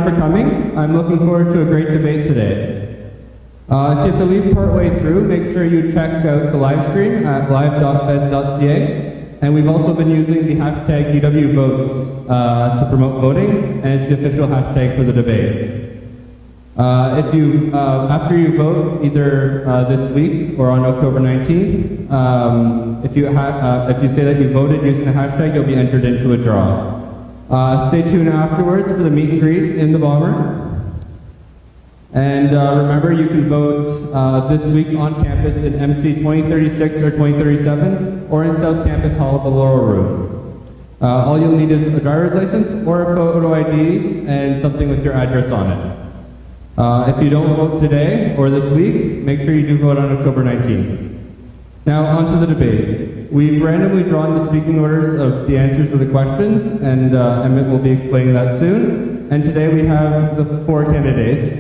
everyone for coming. I'm looking forward to a great debate today. If you have to leave partway through, make sure you check out the live stream at live.feds.ca. And we've also been using the hashtag UWVotes to promote voting, and it's the official hashtag for the debate. After you vote, either this week or on October 19th, if you say that you voted using the hashtag, you'll be entered into a draw. Stay tuned afterwards for the meet and greet in the bomber. And remember, you can vote this week on campus in MC 2036 or 2037, or in South Campus Hall at the Laurel Room. All you'll need is a driver's license or a photo ID and something with your address on it. If you don't vote today or this week, make sure you do vote on October 19th. Now, on to the debate. We've randomly drawn the speaking orders of the answers to the questions, and Emmett will be explaining that soon. And today we have the 4 candidates: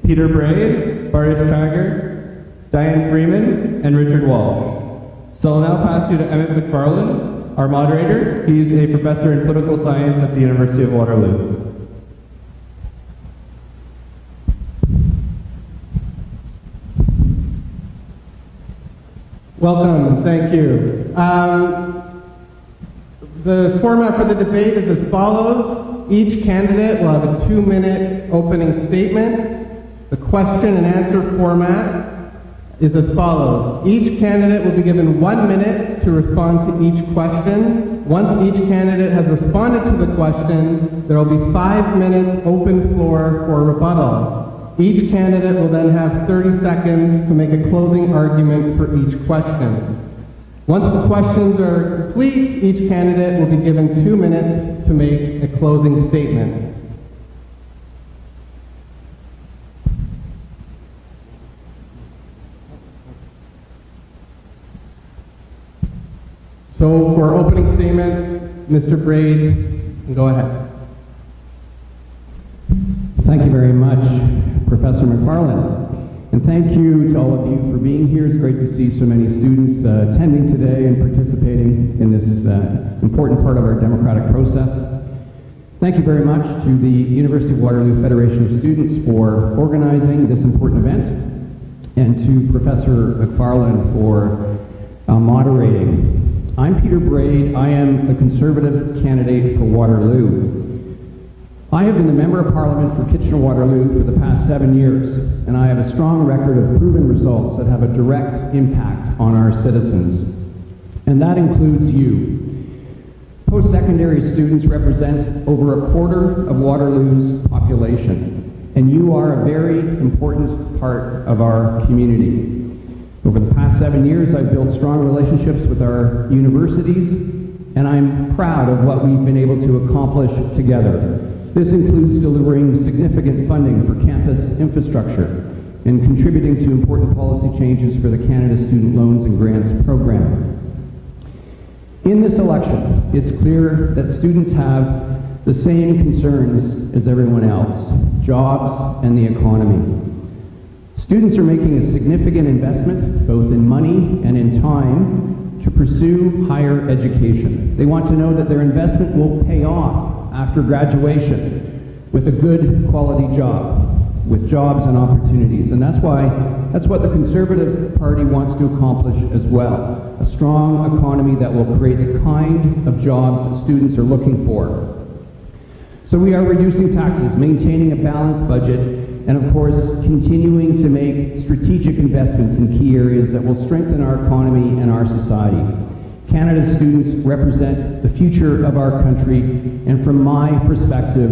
Peter Brade, Bardish Chagger, Diane Freeman, and Richard Walsh. So I'll now pass you to Emmett McFarlane, our moderator. He's a professor in political science at the University of Waterloo. Welcome, thank you. The format for the debate is as follows. Each candidate will have a 2-minute opening statement. The question and answer format is as follows. Each candidate will be given 1 minute to respond to each question. Once each candidate has responded to the question, there will be 5 minutes open floor for rebuttal. Each candidate will then have 30 seconds to make a closing argument for each question. Once the questions are complete, each candidate will be given 2 minutes to make a closing statement. So for opening statements, Mr. Brade, go ahead. Thank you very much, Professor McFarlane. And thank you to all of you for being here. It's great to see so many students attending today and participating in this important part of our democratic process. Thank you very much to the University of Waterloo Federation of Students for organizing this important event, and to Professor McFarlane for moderating. I'm Peter Brade. I am a Conservative candidate for Waterloo. I have been the Member of Parliament for Kitchener-Waterloo for the past 7 years, and I have a strong record of proven results that have a direct impact on our citizens. And that includes you. Post-secondary students represent over 1/4 of Waterloo's population, and you are a very important part of our community. Over the past 7 years, I've built strong relationships with our universities, and I'm proud of what we've been able to accomplish together. This includes delivering significant funding for campus infrastructure and contributing to important policy changes for the Canada Student Loans and Grants program. In this election, it's clear that students have the same concerns as everyone else: jobs and the economy. Students are making a significant investment, both in money and in time, to pursue higher education. They want to know that their investment will pay off after graduation with a good quality job, with jobs and opportunities. And that's what the Conservative Party wants to accomplish as well: a strong economy that will create the kind of jobs that students are looking for. So we are reducing taxes, maintaining a balanced budget, and of course continuing to make strategic investments in key areas that will strengthen our economy and our society. Canada's students represent the future of our country, and from my perspective,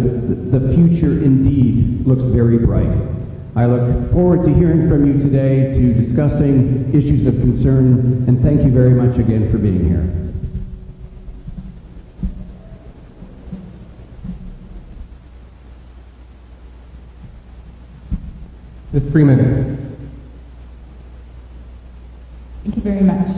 the future indeed looks very bright. I look forward to hearing from you today, to discussing issues of concern, and thank you very much again for being here. Ms. Freeman. Thank you very much.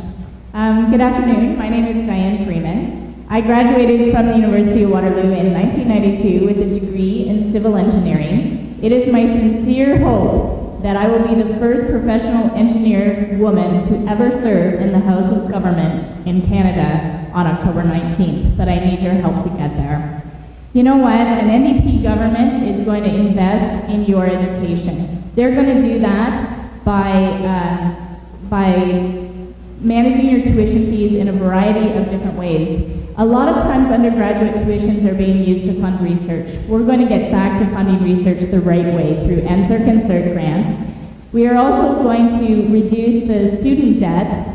Good afternoon. My name is Diane Freeman. I graduated from the University of Waterloo in 1992 with a degree in civil engineering. It is my sincere hope that I will be the first professional engineer woman to ever serve in the House of Government in Canada on October 19th, but I need your help to get there. You know what? An NDP government is going to invest in your education. They're going to do that by managing your tuition fees in a variety of different ways. A lot of times undergraduate tuitions are being used to fund research. We're going to get back to funding research the right way through NSERC and CERT grants. We are also going to reduce the student debt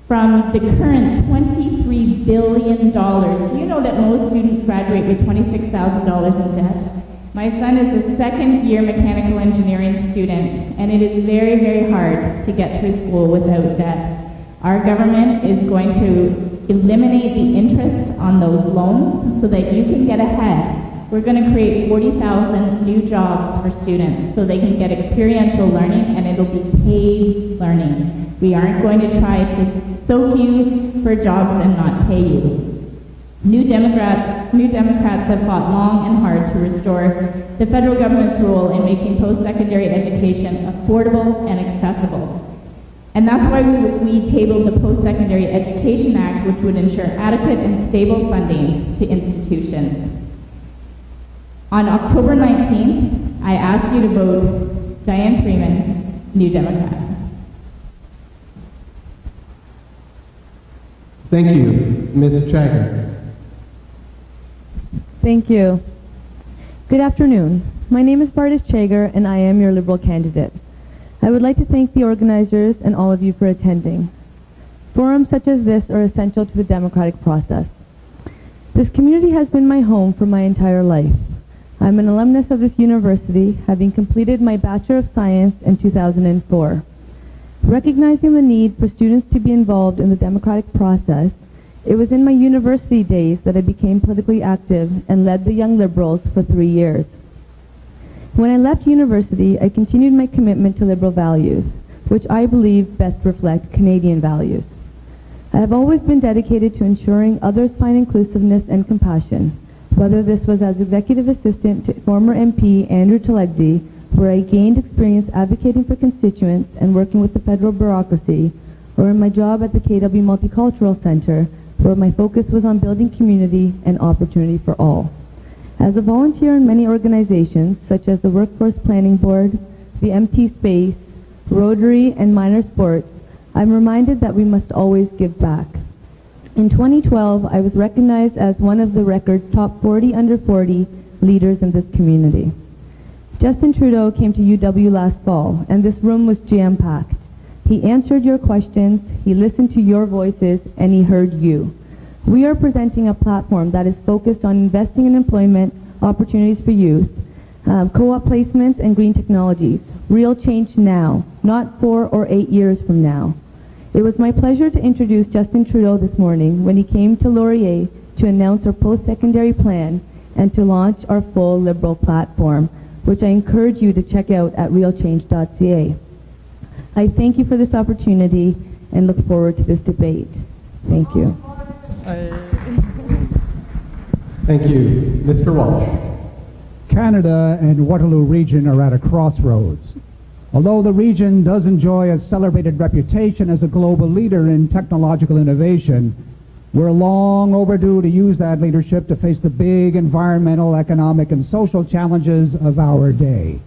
from the current $23 billion. Do you know that most students graduate with $26,000 in debt? My son is a second-year mechanical engineering student, and it is very, very hard to get through school without debt. Our government is going to eliminate the interest on those loans so that you can get ahead. We're going to create 40,000 new jobs for students so they can get experiential learning, and it'll be paid learning. We aren't going to try to soak you for jobs and not pay you. New Democrats have fought long and hard to restore the federal government's role in making post-secondary education affordable and accessible. And that's why we tabled the Post-Secondary Education Act, which would ensure adequate and stable funding to institutions. On October 19th, I ask you to vote Diane Freeman, New Democrat. Thank you. Ms. Chager. Thank you. Good afternoon. My name is Brade Chager, and I am your Liberal candidate. I would like to thank the organizers and all of you for attending. Forums such as this are essential to the democratic process. This community has been my home for my entire life. I'm an alumnus of this university, having completed my Bachelor of Science in 2004. Recognizing the need for students to be involved in the democratic process, it was in my university days that I became politically active and led the Young Liberals for 3 years. When I left university, I continued my commitment to Liberal values, which I believe best reflect Canadian values. I have always been dedicated to ensuring others find inclusiveness and compassion, whether this was as executive assistant to former MP Andrew Telegdi, where I gained experience advocating for constituents and working with the federal bureaucracy, or in my job at the KW Multicultural Centre, where my focus was on building community and opportunity for all. As a volunteer in many organizations, such as the Workforce Planning Board, the MT Space, Rotary, and Minor Sports, I'm reminded that we must always give back. In 2012, I was recognized as one of the record's top 40 under 40 leaders in this community. Justin Trudeau came to UW last fall, and this room was jam-packed. He answered your questions, he listened to your voices, and he heard you. We are presenting a platform that is focused on investing in employment opportunities for youth, co-op placements, and green technologies. Real change now, not 4 or 8 years from now. It was my pleasure to introduce Justin Trudeau this morning when he came to Laurier to announce our post-secondary plan and to launch our full Liberal platform, which I encourage you to check out at realchange.ca. I thank you for this opportunity and look forward to this debate. Thank you. Thank you. Mr. Walsh. Canada and Waterloo region are at a crossroads. Although the region does enjoy a celebrated reputation as a global leader in technological innovation, we're long overdue to use that leadership to face the big environmental, economic, and social challenges of our day.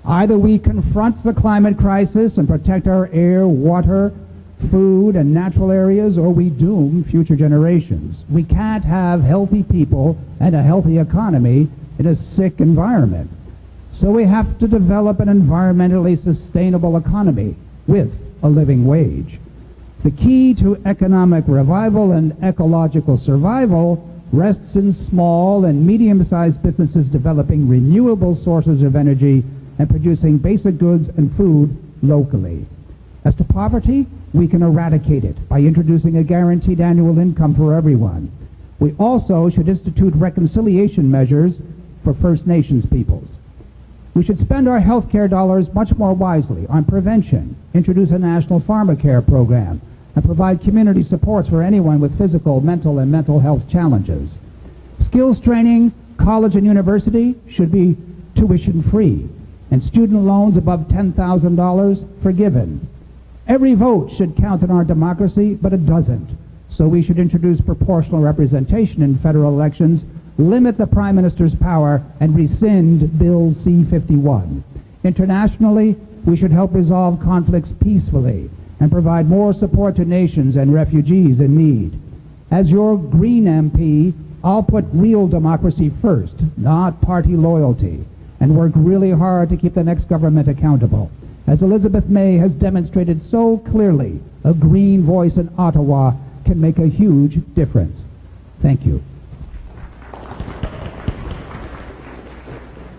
Either we confront the climate crisis and protect our air, water, food, and natural areas, or we doom future generations. We can't have healthy people and a healthy economy in a sick environment. So we have to develop an environmentally sustainable economy with a living wage. The key to economic revival and ecological survival rests in small and medium-sized businesses developing renewable sources of energy and producing basic goods and food locally. As to poverty, we can eradicate it by introducing a guaranteed annual income for everyone. We also should institute reconciliation measures for First Nations peoples. We should spend our health care dollars much more wisely on prevention, introduce a national pharmacare program, and provide community supports for anyone with physical, mental, and mental health challenges. Skills training, college and university should be tuition-free, and student loans above $10,000 forgiven. Every vote should count in our democracy, but it doesn't. So we should introduce proportional representation in federal elections limit the Prime Minister's power, and rescind Bill C-51. Internationally, we should help resolve conflicts peacefully and provide more support to nations and refugees in need. As your Green MP, I'll put real democracy first, not party loyalty, and work really hard to keep the next government accountable. As Elizabeth May has demonstrated so clearly, a Green voice in Ottawa can make a huge difference. Thank you.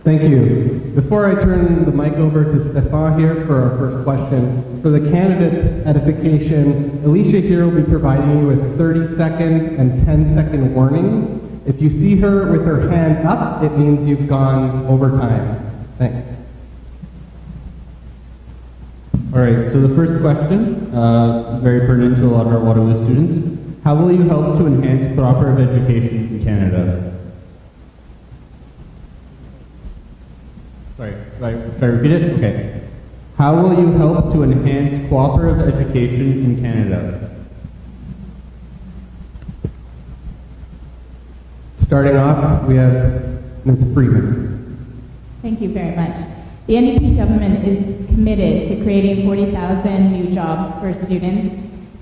Thank you. Before I turn the mic over to Stefan here for our first question, for the candidates' edification, Alicia here will be providing you with 30-second and 10-second warnings. If you see her with her hand up, it means you've gone over time. Thanks. All right, so the first question, very pertinent to a lot of our Waterloo students. How will you help to enhance cooperative education in Canada? Sorry, should I repeat it? Okay. How will you help to enhance cooperative education in Canada? Starting off, we have Ms. Freeman. Thank you very much. The NDP government is committed to creating 40,000 new jobs for students.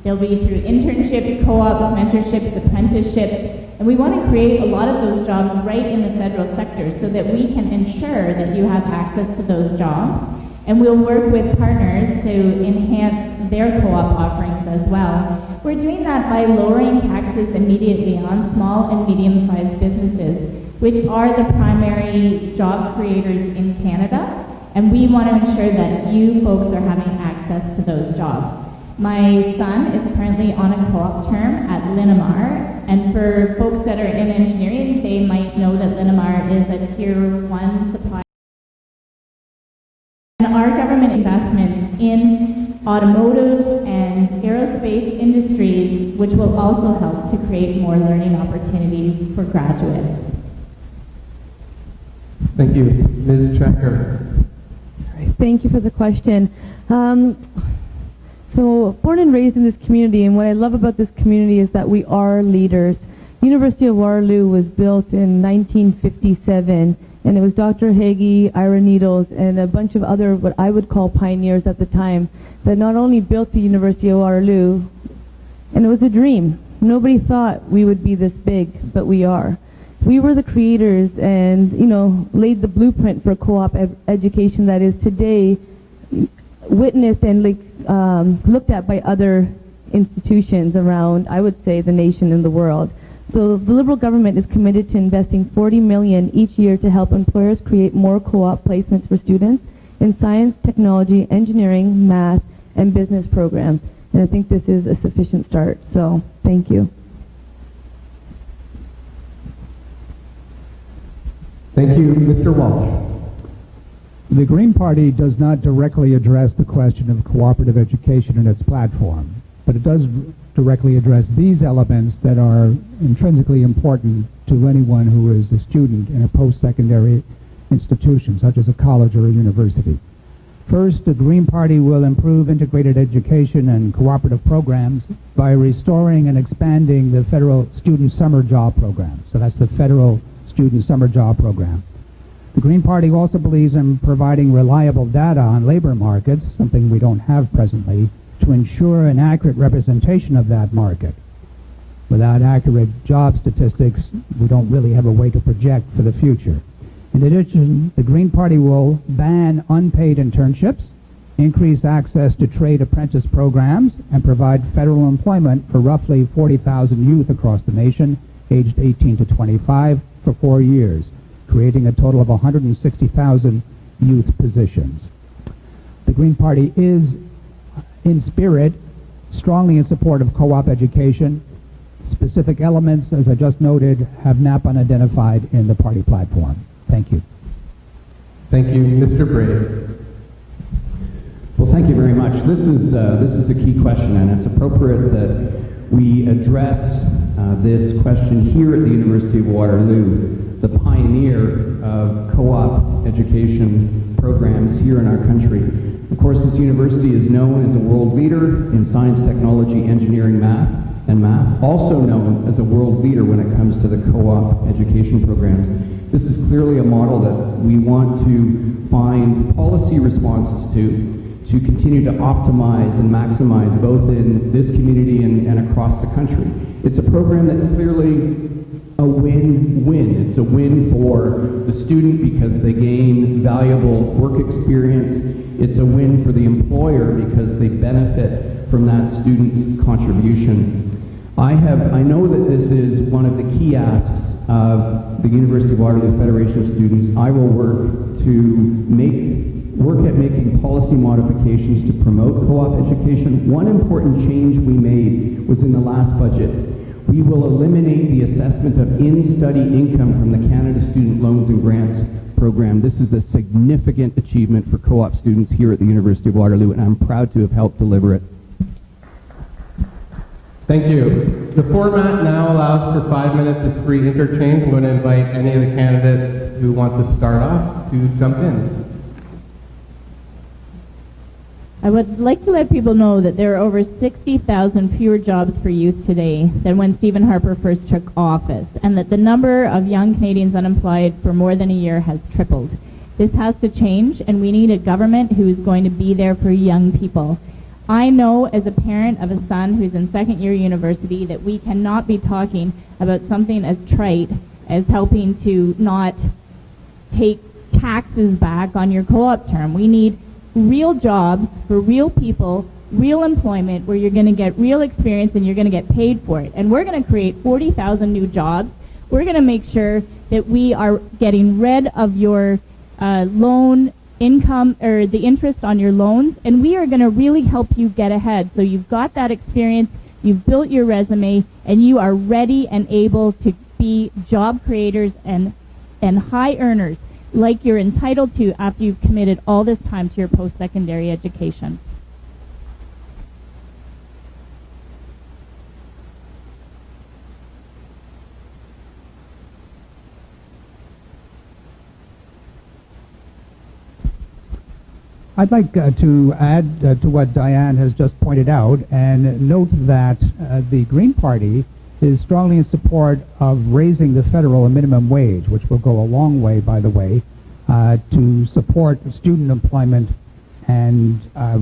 They'll be through internships, co-ops, mentorships, apprenticeships, and we want to create a lot of those jobs right in the federal sector so that we can ensure that you have access to those jobs. And we'll work with partners to enhance their co-op offerings as well. We're doing that by lowering taxes immediately on small and medium-sized businesses, which are the primary job creators in Canada, and we want to ensure that you folks are having access to those jobs. My son is currently on a co-op term at Linamar, and for folks that are in engineering, they might know that Linamar is a Tier 1 supplier. And our government investments in automotive and aerospace industries, which will also help to create more learning opportunities for graduates. Thank you. Ms. Checker. Thank you for the question. So, born and raised in this community, and what I love about this community is that we are leaders. University of Waterloo was built in 1957, and it was Dr. Hagee, Ira Needles, and a bunch of other what I would call pioneers at the time that not only built the University of Waterloo, and it was a dream. Nobody thought we would be this big, but we are. We were the creators and, laid the blueprint for co-op education that is today witnessed and looked at by other institutions around, I would say, the nation and the world. So the Liberal government is committed to investing $40 million each year to help employers create more co-op placements for students in science, technology, engineering, math, and business programs. And I think this is a sufficient start. So thank you. Thank you. Mr. Walsh. The Green Party does not directly address the question of cooperative education in its platform, but it does directly address these elements that are intrinsically important to anyone who is a student in a post-secondary institution, such as a college or a university. First, the Green Party will improve integrated education and cooperative programs by restoring and expanding the federal student summer job program. So that's the federal student summer job program. The Green Party also believes in providing reliable data on labor markets, something we don't have presently, to ensure an accurate representation of that market. Without accurate job statistics, we don't really have a way to project for the future. In addition, the Green Party will ban unpaid internships, increase access to trade apprentice programs, and provide federal employment for roughly 40,000 youth across the nation, aged 18 to 25, for 4 years, creating a total of 160,000 youth positions. The Green Party is, in spirit, strongly in support of co-op education. Specific elements, as I just noted, have not been identified in the party platform. Thank you. Thank you. Mr. Brade. Well, thank you very much. This is a key question, and it's appropriate that we address this question here at the University of Waterloo, the pioneer of co-op education programs here in our country. Of course, this university is known as a world leader in science, technology, engineering, math, and math, also known as a world leader when it comes to the co-op education programs. This is clearly a model that we want to find policy responses to continue to optimize and maximize both in this community and across the country. It's a program that's clearly a win-win. It's a win for the student because they gain valuable work experience. It's a win for the employer because they benefit from that student's contribution. I know that this is one of the key asks of the University of Waterloo Federation of Students. I will work at making policy modifications to promote co-op education. One important change we made was in the last budget. We will eliminate the assessment of in-study income from the Canada Student Loans and Grants program. This is a significant achievement for co-op students here at the University of Waterloo, and I'm proud to have helped deliver it. Thank you. The format now allows for 5 minutes of free interchange. I'm going to invite any of the candidates who want to start off to jump in. I would like to let people know that there are over 60,000 fewer jobs for youth today than when Stephen Harper first took office, and that the number of young Canadians unemployed for more than a year has tripled. This has to change, and we need a government who is going to be there for young people. I know as a parent of a son who's in second year university that we cannot be talking about something as trite as helping to not take taxes back on your co-op term. We need real jobs for real people, real employment where you're going to get real experience and you're going to get paid for it. And we're going to create 40,000 new jobs. We're going to make sure that we are getting rid of your loan income or the interest on your loans, and we are going to really help you get ahead. So you've got that experience, you've built your resume, and you are ready and able to be job creators and high earners like you're entitled to after you've committed all this time to your post-secondary education. I'd like to add to what Diane has just pointed out and note that the Green Party is strongly in support of raising the federal minimum wage, which will go a long way, by the way, to support student employment and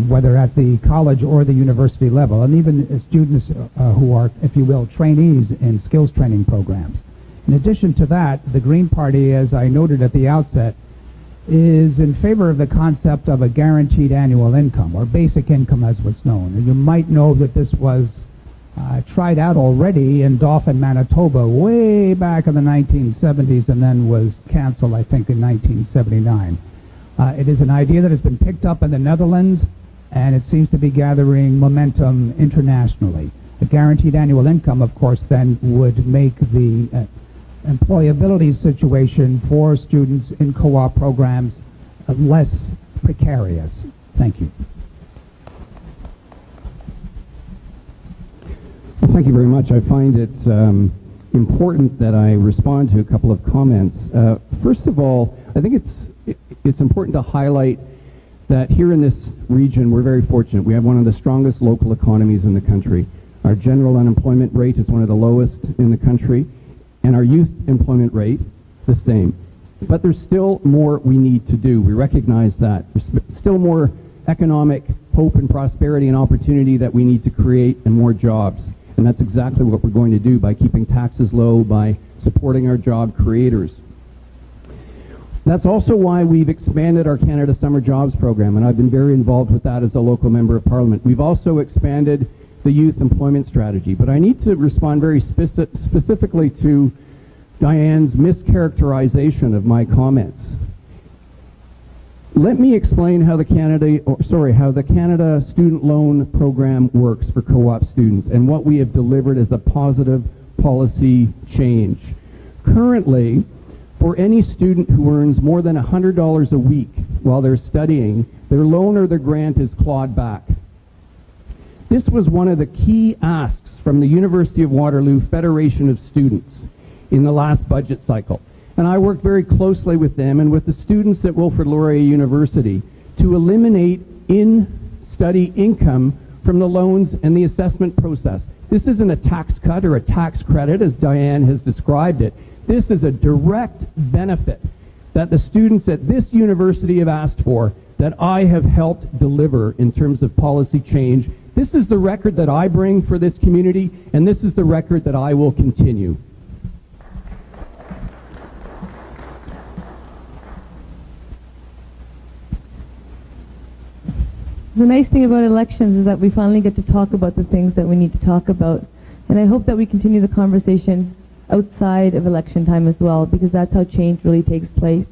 whether at the college or the university level, and even students who are, if you will, trainees in skills training programs. In addition to that, the Green Party, as I noted at the outset, is in favor of the concept of a guaranteed annual income, or basic income as what's known. And you might know that this was tried out already in Dauphin, Manitoba, way back in the 1970s, and then was canceled, I think, in 1979. It is an idea that has been picked up in the Netherlands, and it seems to be gathering momentum internationally. A guaranteed annual income, of course, then would make the employability situation for students in co-op programs less precarious. Thank you. Well, thank you very much. I find it important that I respond to a couple of comments. First of all, I think it's important to highlight that here in this region we're very fortunate. We have one of the strongest local economies in the country. Our general unemployment rate is one of the lowest in the country, and our youth employment rate, the same. But there's still more we need to do. We recognize that. There's still more economic hope and prosperity and opportunity that we need to create, and more jobs. And that's exactly what we're going to do by keeping taxes low, by supporting our job creators. That's also why we've expanded our Canada Summer Jobs program, and I've been very involved with that as a local member of Parliament. We've also expanded the youth employment strategy, but I need to respond very specifically to Diane's mischaracterization of my comments. Let me explain how the Canada Student Loan Program works for co-op students and what we have delivered as a positive policy change. Currently, for any student who earns more than $100 a week while they're studying, their loan or their grant is clawed back. This was one of the key asks from the University of Waterloo Federation of Students in the last budget cycle. And I worked very closely with them and with the students at Wilfrid Laurier University to eliminate in-study income from the loans and the assessment process. This isn't a tax cut or a tax credit, as Diane has described it. This is a direct benefit that the students at this university have asked for, that I have helped deliver in terms of policy change. This is the record that I bring for this community, and this is the record that I will continue. The nice thing about elections is that we finally get to talk about the things that we need to talk about. And I hope that we continue the conversation outside of election time as well, because that's how change really takes place.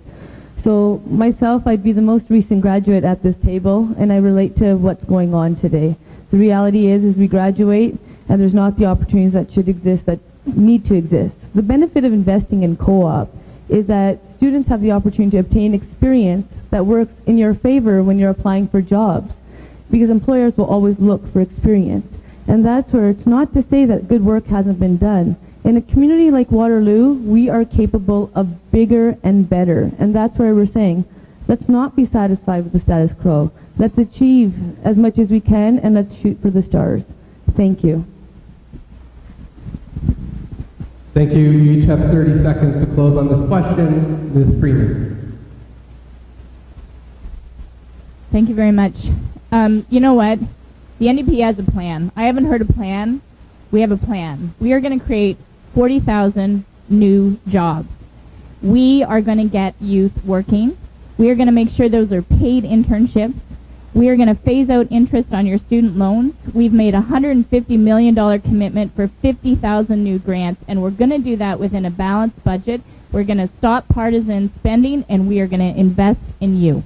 So myself, I'd be the most recent graduate at this table, and I relate to what's going on today. The reality is we graduate, and there's not the opportunities that should exist, that need to exist. The benefit of investing in co-op is that students have the opportunity to obtain experience that works in your favor when you're applying for jobs, because employers will always look for experience. And that's where it's not to say that good work hasn't been done. In a community like Waterloo, we are capable of bigger and better. And that's where we're saying, let's not be satisfied with the status quo. Let's achieve as much as we can, and let's shoot for the stars. Thank you. Thank you. You each have 30 seconds to close on this question. Ms. Freeman. Thank you very much. You know what? The NDP has a plan. I haven't heard a plan. We have a plan. We are going to create 40,000 new jobs. We are going to get youth working. We are going to make sure those are paid internships. We are going to phase out interest on your student loans. We've made a $150 million commitment for 50,000 new grants, and we're going to do that within a balanced budget. We're going to stop partisan spending, and we are going to invest in you.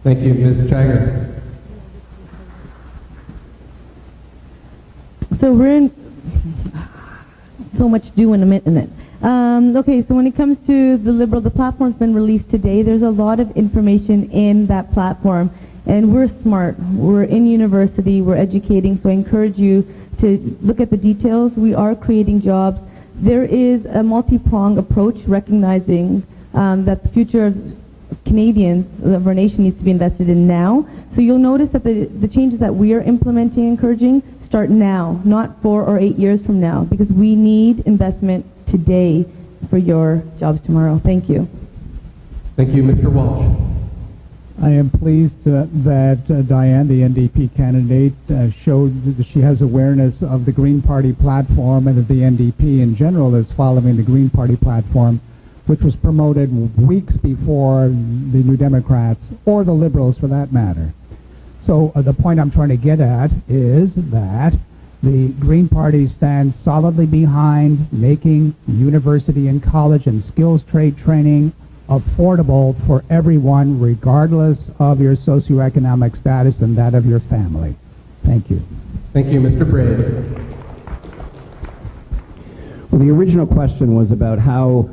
Thank you. Ms. Jagger. So we're in so much to do in a minute. Okay, so when it comes to the Liberal, the platform's been released today. There's a lot of information in that platform, and we're smart. We're in university, we're educating, so I encourage you to look at the details. We are creating jobs. There is a multi-pronged approach, recognizing that the future of Canadians, of our nation, needs to be invested in now. So you'll notice that the changes that we are implementing, encouraging, start now, not 4 or 8 years from now, because we need investment today for your jobs tomorrow. Thank you. Thank you. Mr. Walsh. I am pleased that Diane, the NDP candidate, showed that she has awareness of the Green Party platform, and that the NDP in general is following the Green Party platform, which was promoted weeks before the New Democrats, or the Liberals for that matter. So the point I'm trying to get at is that the Green Party stands solidly behind making university and college and skills trade training affordable for everyone, regardless of your socioeconomic status and that of your family. Thank you. Thank you. Mr. Brade. Well, the original question was about how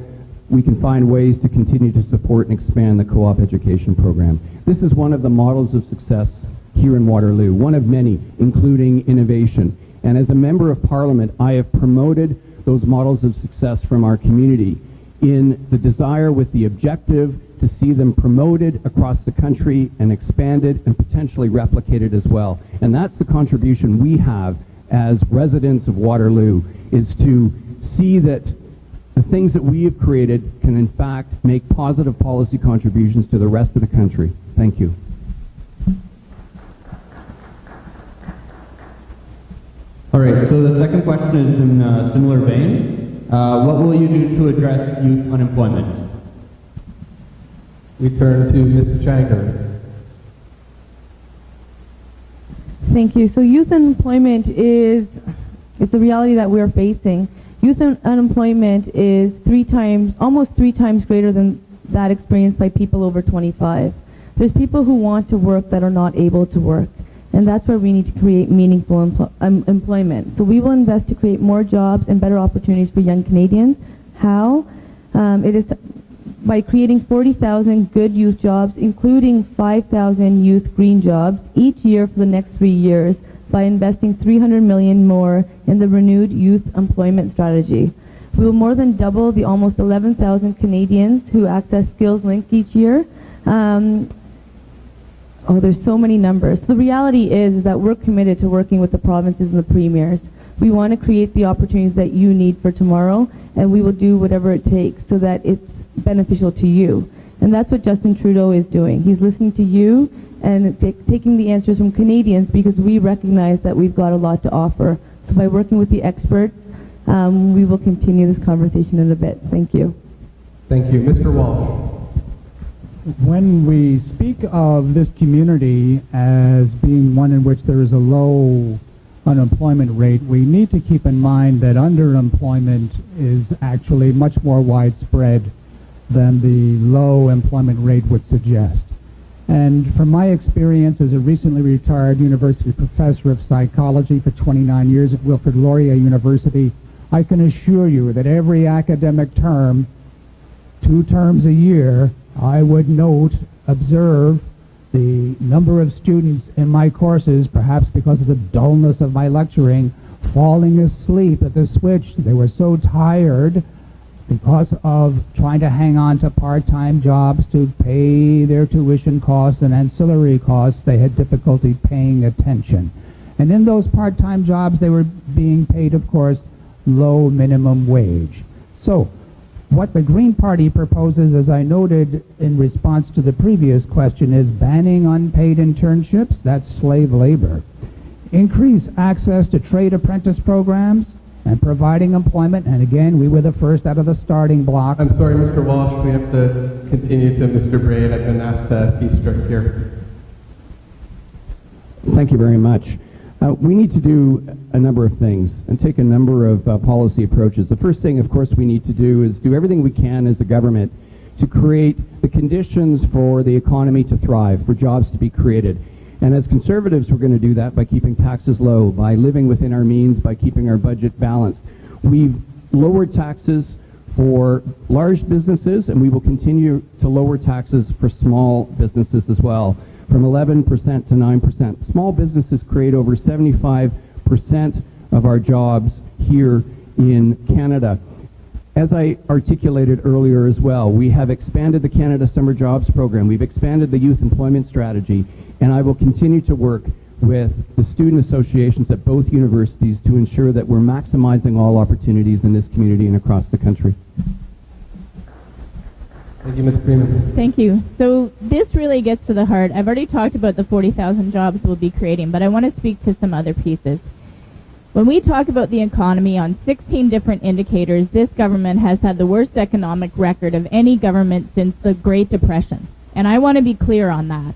we can find ways to continue to support and expand the co-op education program. This is one of the models of success here in Waterloo, one of many, including innovation. And as a member of Parliament, I have promoted those models of success from our community in the desire, with the objective, to see them promoted across the country and expanded and potentially replicated as well. And that's the contribution we have as residents of Waterloo, is to see that the things that we have created can in fact make positive policy contributions to the rest of the country. Thank you. All right, so the second question is in a similar vein. What will you do to address youth unemployment? We turn to Ms. Jagger. Thank you. So youth unemployment it's a reality that we're facing. Youth unemployment is almost three times greater than that experienced by people over 25. There's people who want to work that are not able to work. And that's where we need to create meaningful employment. So we will invest to create more jobs and better opportunities for young Canadians. How? It is by creating 40,000 good youth jobs, including 5,000 youth green jobs each year for the next 3 years, by investing $300 million more in the renewed youth employment strategy. We will more than double the almost 11,000 Canadians who access Skills Link each year. Oh, there's so many numbers. The reality is that we're committed to working with the provinces and the premiers. We want to create the opportunities that you need for tomorrow, and we will do whatever it takes so that it's beneficial to you. And that's what Justin Trudeau is doing. He's listening to you and taking the answers from Canadians, because we recognize that we've got a lot to offer. So by working with the experts, we will continue this conversation in a bit. Thank you. Thank you. Mr. Walsh. When we speak of this community as being one in which there is a low unemployment rate, we need to keep in mind that underemployment is actually much more widespread than the low employment rate would suggest. And from my experience as a recently retired university professor of psychology for 29 years at Wilfrid Laurier University, I can assure you that every academic term, 2 terms a year, I would observe the number of students in my courses, perhaps because of the dullness of my lecturing, falling asleep at the switch. They were so tired because of trying to hang on to part-time jobs to pay their tuition costs and ancillary costs. They had difficulty paying attention. And in those part-time jobs, they were being paid, of course, low minimum wage. So what the Green Party proposes, as I noted in response to the previous question, is banning unpaid internships. That's slave labor. Increase access to trade apprentice programs and providing employment. And again, we were the first out of the starting blocks. I'm sorry, Mr. Walsh, we have to continue to Mr. Brade. I've been asked to be strict here. Thank you very much. We need to do a number of things and take a number of policy approaches. The first thing, of course, we need to do is do everything we can as a government to create the conditions for the economy to thrive, for jobs to be created. And as Conservatives, we're going to do that by keeping taxes low, by living within our means, by keeping our budget balanced. We've lowered taxes for large businesses, and we will continue to lower taxes for small businesses as well, from 11% to 9%. Small businesses create over 75% of our jobs here in Canada. As I articulated earlier as well, we have expanded the Canada Summer Jobs Program. We've expanded the Youth Employment Strategy, and I will continue to work with the student associations at both universities to ensure that we're maximizing all opportunities in this community and across the country. Thank you, Ms. Freeman. Thank you. So this really gets to the heart. I've already talked about the 40,000 jobs we'll be creating, but I want to speak to some other pieces. When we talk about the economy on 16 different indicators, this government has had the worst economic record of any government since the Great Depression. And I want to be clear on that.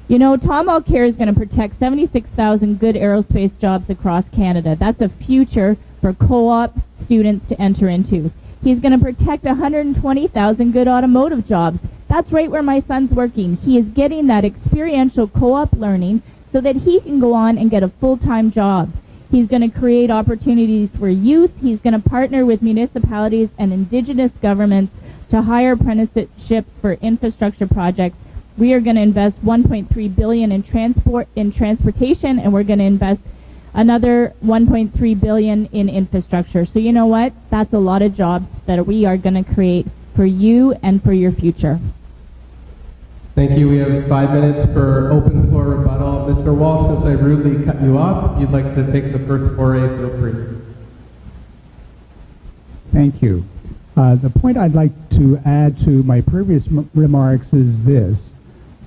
You know, Tom Mulcair is going to protect 76,000 good aerospace jobs across Canada. That's a future for co-op students to enter into. He's going to protect 120,000 good automotive jobs. That's right where my son's working. He is getting that experiential co-op learning so that he can go on and get a full-time job. He's going to create opportunities for youth. He's going to partner with municipalities and Indigenous governments to hire apprenticeships for infrastructure projects. We are going to invest $1.3 billion in transportation, and we're going to invest another $1.3 billion in infrastructure. So you know what? That's a lot of jobs that we are going to create for you and for your future. Thank you. We have 5 minutes for open floor rebuttal. Mr. Walsh, since I rudely cut you off, if you'd like to take the first foray, feel free. Thank you. The point I'd like to add to my previous remarks is this,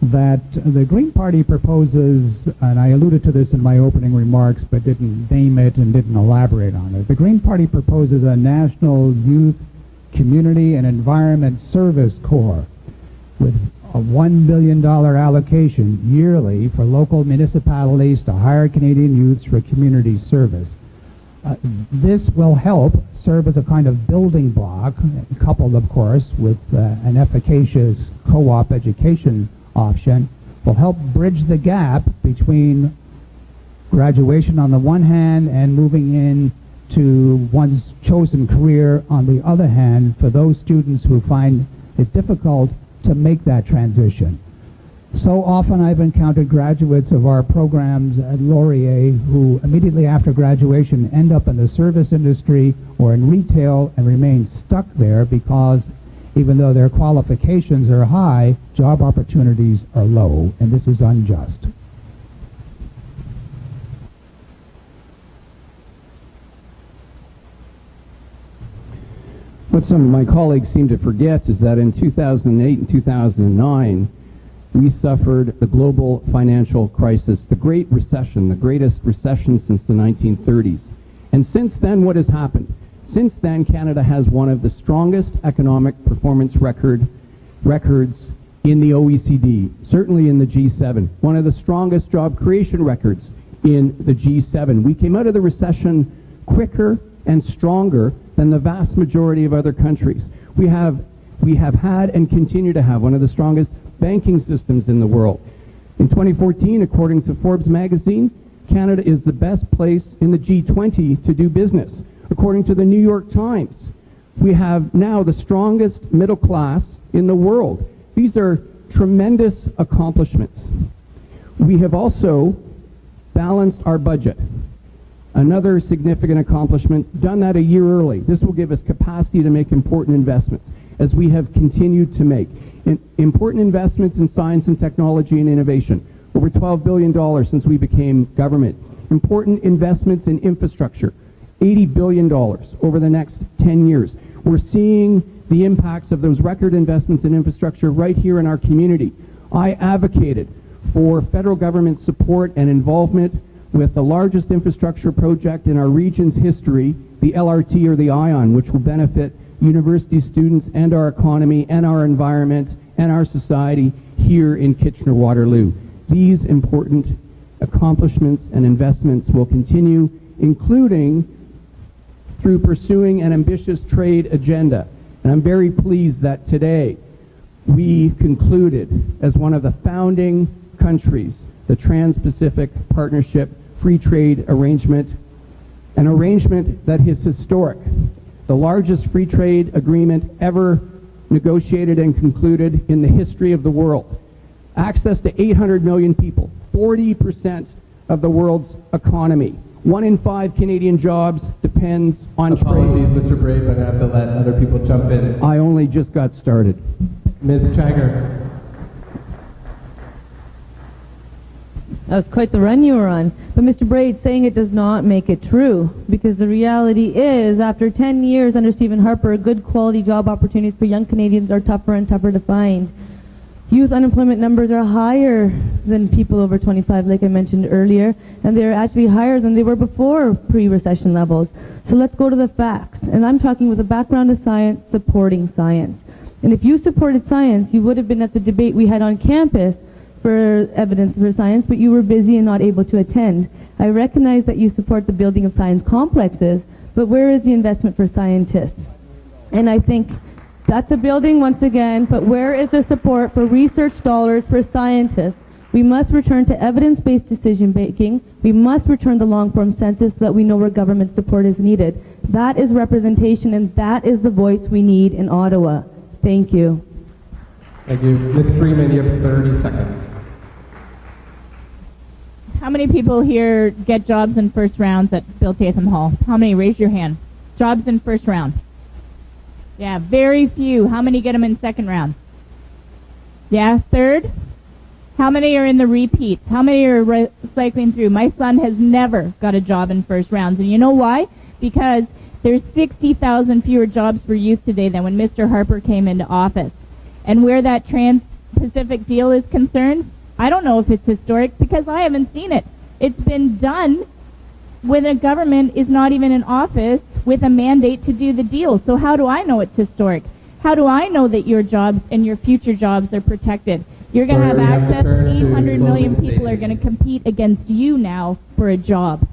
that the Green Party proposes, and I alluded to this in my opening remarks but didn't name it and didn't elaborate on it. The Green Party proposes a national youth, community, and environment service corps with a $1 billion allocation yearly for local municipalities to hire Canadian youths for community service. This will help serve as a kind of building block, coupled, of course, with an efficacious co-op education option, will help bridge the gap between graduation on the one hand and moving into one's chosen career on the other hand for those students who find it difficult to make that transition. So often I've encountered graduates of our programs at Laurier who immediately after graduation end up in the service industry or in retail and remain stuck there because Even though their qualifications are high, job opportunities are low, and this is unjust. What some of my colleagues seem to forget is that in 2008 and 2009, we suffered the global financial crisis, the Great Recession, the greatest recession since the 1930s. And since then, what has happened? Since then, Canada has one of the strongest economic performance records in the OECD, certainly in the G7, one of the strongest job creation records in the G7. We came out of the recession quicker and stronger than the vast majority of other countries. We have had and continue to have one of the strongest banking systems in the world. In 2014, according to Forbes magazine, Canada is the best place in the G20 to do business. According to the New York Times, we have now the strongest middle class in the world. These are tremendous accomplishments. We have also balanced our budget. Another significant accomplishment, done that a year early. This will give us capacity to make important investments, as we have continued to make. Important investments in science and technology and innovation, over $12 billion since we became government. Important investments in infrastructure, $80 billion over the next 10 years. We're seeing the impacts of those record investments in infrastructure right here in our community. I advocated for federal government support and involvement with the largest infrastructure project in our region's history, the LRT or the ION, which will benefit university students and our economy and our environment and our society here in Kitchener-Waterloo. These important accomplishments and investments will continue, including through pursuing an ambitious trade agenda. And I'm very pleased that today we concluded, as one of the founding countries, the Trans-Pacific Partnership Free Trade Arrangement, an arrangement that is historic, the largest free trade agreement ever negotiated and concluded in the history of the world. Access to 800 million people, 40% of the world's economy. 1 in 5 Canadian jobs depends on Apologies, trade. Mr. Brade, but I have to let other people jump in. I only just got started. Ms. Chagger. That was quite the run you were on. But Mr. Brade, saying it does not make it true, because the reality is, after 10 years under Stephen Harper, good quality job opportunities for young Canadians are tougher and tougher to find. Youth unemployment numbers are higher than people over 25, like I mentioned earlier, and they're actually higher than they were before pre-recession levels. So let's go to the facts. And I'm talking with a background of science, supporting science. And if you supported science, you would have been at the debate we had on campus for evidence for science, but you were busy and not able to attend. I recognize that you support the building of science complexes, but where is the investment for scientists? And I think that's a building once again, but where is the support for research dollars for scientists? We must return to evidence-based decision making. We must return the long-form census so that we know where government support is needed. That is representation, and that is the voice we need in Ottawa. Thank you. Thank you. Ms. Freeman, you have 30 seconds. How many people here get jobs in first rounds at Bill Tatham Hall? How many? Raise your hand. Jobs in first round. Yeah, very few. How many get them in second round? Yeah, third? How many are in the repeats? How many are cycling through? My son has never got a job in first rounds. And you know why? Because there's 60,000 fewer jobs for youth today than when Mr. Harper came into office. And where that Trans-Pacific deal is concerned, I don't know if it's historic because I haven't seen it. It's been done when a government is not even in office with a mandate to do the deal. So how do I know it's historic? How do I know that your jobs and your future jobs are protected? You're going to have access. 800 million people are going to compete against you now for a job.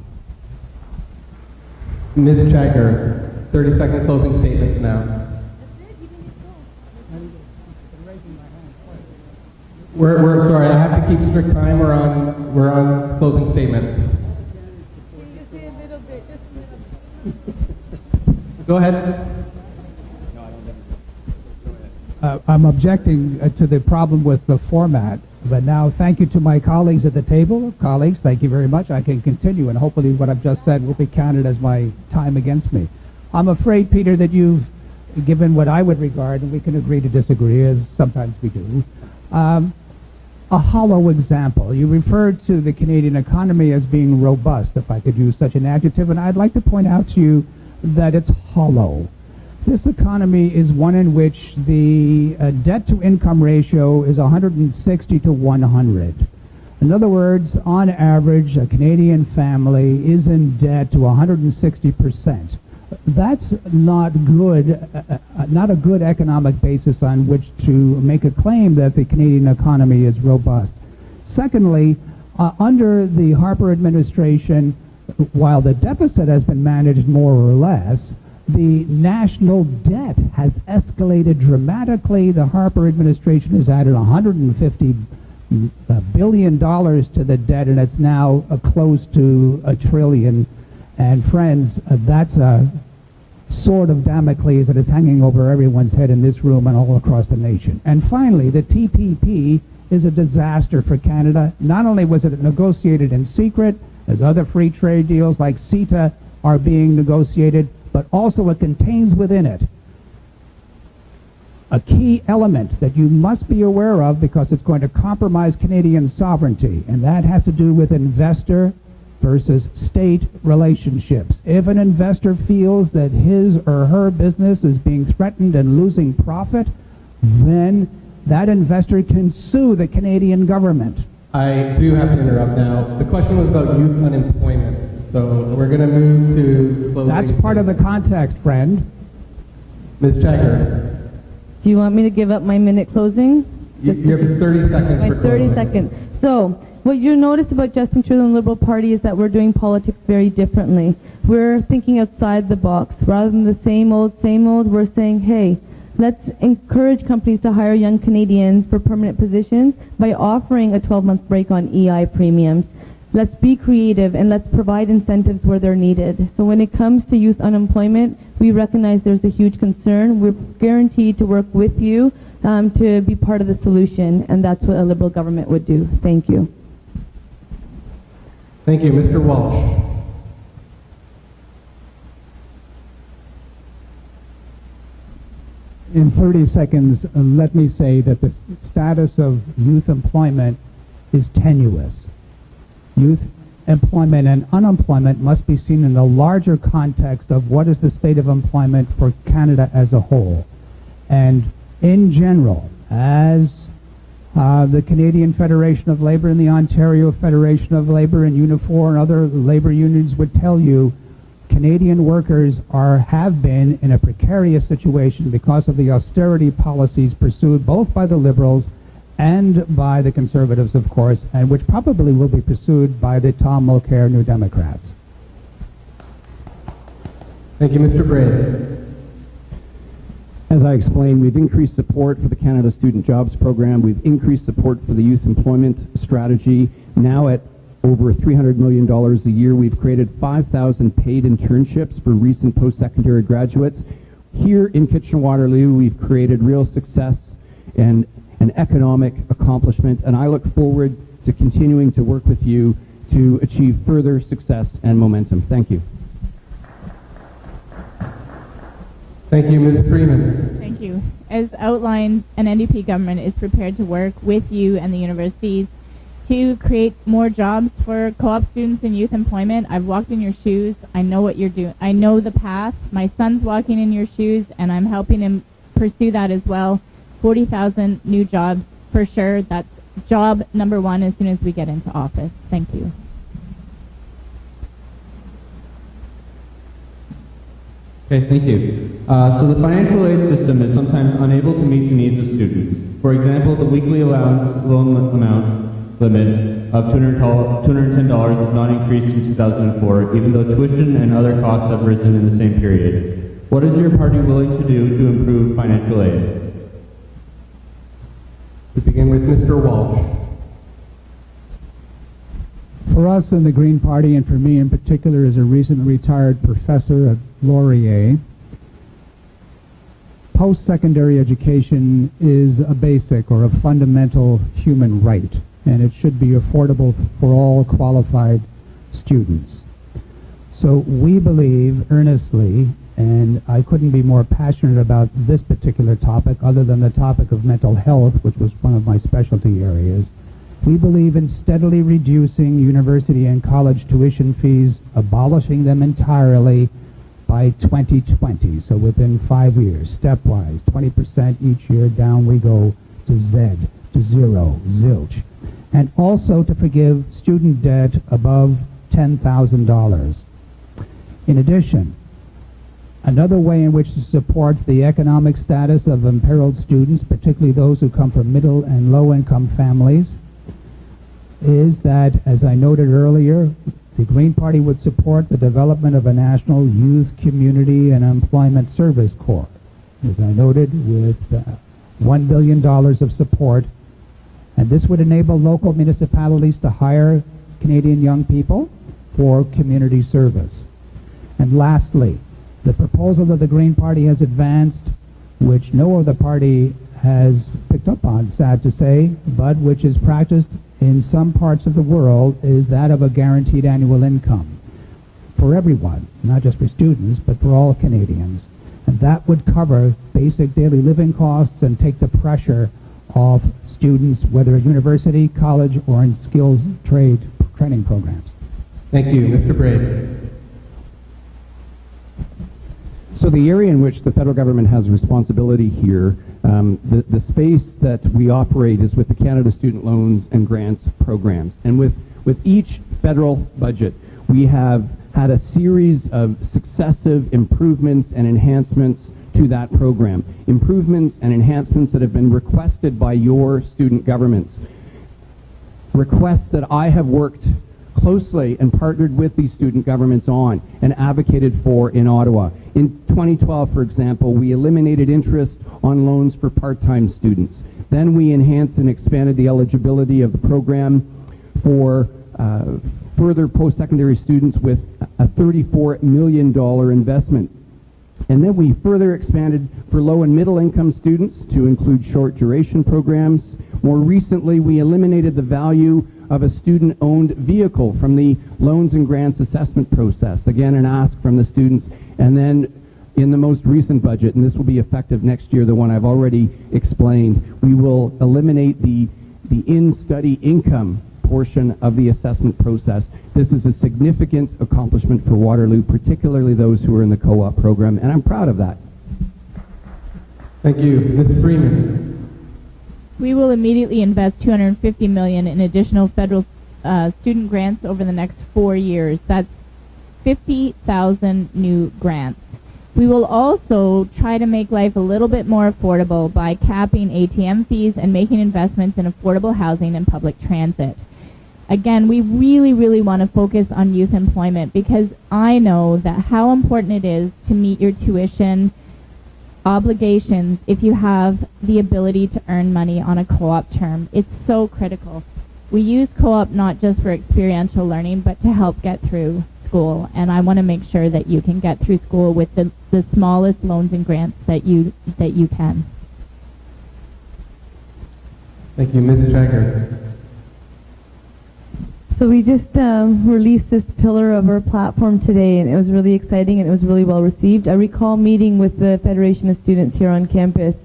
Ms. Chagger, 30-second closing statements now. We're sorry, I have to keep strict time. We're on closing statements. Go ahead. I'm objecting to the problem with the format. But now, thank you to my colleagues at the table. Colleagues, thank you very much. I can continue, and hopefully what I've just said will be counted as my time against me. I'm afraid, Peter, that you've given what I would regard, and we can agree to disagree, as sometimes we do, a hollow example. You referred to the Canadian economy as being robust, if I could use such an adjective, and I'd like to point out to you that it's hollow. This economy is one in which the debt-to-income ratio is 160 to 100. In other words, on average, a Canadian family is in debt to 160%. That's not good, not a good economic basis on which to make a claim that the Canadian economy is robust. Secondly, under the Harper administration, while the deficit has been managed more or less, the national debt has escalated dramatically. The Harper administration has added $150 billion to the debt, and it's now close to $1 trillion. And friends, that's a sword of Damocles that is hanging over everyone's head in this room and all across the nation. And finally, the TPP is a disaster for Canada. Not only was it negotiated in secret, as other free trade deals like CETA are being negotiated, but also it contains within it a key element that you must be aware of because it's going to compromise Canadian sovereignty, and that has to do with investor versus state relationships. If an investor feels that his or her business is being threatened and losing profit, then that investor can sue the Canadian government. I do have to interrupt now. The question was about youth unemployment, so we're going to move to closing. That's part of the context, friend. Ms. Checker. Do you want me to give up my minute closing? You have 30 seconds My for closing. 30 seconds. So, what you notice about Justin Trudeau and the Liberal Party is that we're doing politics very differently. We're thinking outside the box. Rather than the same old, we're saying, hey, let's encourage companies to hire young Canadians for permanent positions by offering a 12-month break on EI premiums. Let's be creative and let's provide incentives where they're needed. So when it comes to youth unemployment, we recognize there's a huge concern. We're guaranteed to work with you to be part of the solution, and that's what a Liberal government would do. Thank you. Thank you. Mr. Walsh. In 30 seconds, let me say that the status of youth employment is tenuous. Youth employment and unemployment must be seen in the larger context of what is the state of employment for Canada as a whole. And in general, as the Canadian Federation of Labour and the Ontario Federation of Labour and Unifor and other labour unions would tell you, Canadian workers have been in a precarious situation because of the austerity policies pursued both by the Liberals and by the Conservatives, of course, and which probably will be pursued by the Tom Mulcair New Democrats. Thank you, Mr. Brade. As I explained, we've increased support for the Canada Student Jobs Program. We've increased support for the Youth Employment Strategy. Now at over $300 million a year, we've created 5,000 paid internships for recent post-secondary graduates. Here in Kitchener-Waterloo, we've created real success and an economic accomplishment, and I look forward to continuing to work with you to achieve further success and momentum. Thank you. Thank you, Ms. Freeman. Thank you. As outlined, an NDP government is prepared to work with you and the universities to create more jobs for co-op students in youth employment. I've walked in your shoes. I know what you're doing. I know the path. My son's walking in your shoes, and I'm helping him pursue that as well. 40,000 new jobs for sure. That's job number one as soon as we get into office. Thank you. Okay, thank you. So the financial aid system is sometimes unable to meet the needs of students. For example, the weekly allowance loan amount limit of $210 is not increased in 2004, even though tuition and other costs have risen in the same period. What is your party willing to do to improve financial aid? We begin with Mr. Walsh. For us in the Green Party, and for me in particular as a recently retired professor at Laurier, post-secondary education is a basic or a fundamental human right, and it should be affordable for all qualified students. So we believe earnestly and I couldn't be more passionate about this particular topic other than the topic of mental health, which was one of my specialty areas. We believe in steadily reducing university and college tuition fees, abolishing them entirely by 2020, so within 5 years, stepwise, 20% each year, down we go to Z, to zero, zilch. And also to forgive student debt above $10,000. In addition, another way in which to support the economic status of imperiled students, particularly those who come from middle and low-income families, is that, as I noted earlier, the Green Party would support the development of a national youth, community, and employment service corps, as I noted, with $1 billion of support. And this would enable local municipalities to hire Canadian young people for community service. And lastly, the proposal that the Green Party has advanced, which no other party has picked up on, sad to say, but which is practiced in some parts of the world, is that of a guaranteed annual income for everyone, not just for students, but for all Canadians. And that would cover basic daily living costs and take the pressure off students, whether at university, college, or in skills training programs. Thank you. Mr. Brade. So the area in which the federal government has responsibility here, the space that we operate is with the Canada Student Loans and Grants programs. And with each federal budget, we have had a series of successive improvements and enhancements to that program. Improvements and enhancements that have been requested by your student governments. Requests that I have worked closely and partnered with these student governments on and advocated for in Ottawa. In 2012, for example, we eliminated interest on loans for part-time students. Then we enhanced and expanded the eligibility of the program for further post-secondary students with a $34 million investment. And then we further expanded for low and middle income students to include short duration programs. More recently, we eliminated the value of a student-owned vehicle from the loans and grants assessment process. Again, an ask from the students. And then in the most recent budget, and this will be effective next year, the one I've already explained, we will eliminate the in-study income portion of the assessment process. This is a significant accomplishment for Waterloo, particularly those who are in the co-op program, and I'm proud of that. Thank you. Ms. Freeman. We will immediately invest $250 million in additional federal student grants over the next 4 years. That's 50,000 new grants. We will also try to make life a little bit more affordable by capping ATM fees and making investments in affordable housing and public transit. Again, we really, really want to focus on youth employment because I know that how important it is to meet your tuition obligations if you have the ability to earn money on a co-op term. It's so critical. We use co-op not just for experiential learning, but to help get through school. And I want to make sure that you can get through school with the smallest loans and grants that you can. Thank you. Ms. Jagger. So we just released this pillar of our platform today, and it was really exciting and it was really well received. I recall meeting with the Federation of Students here on campus,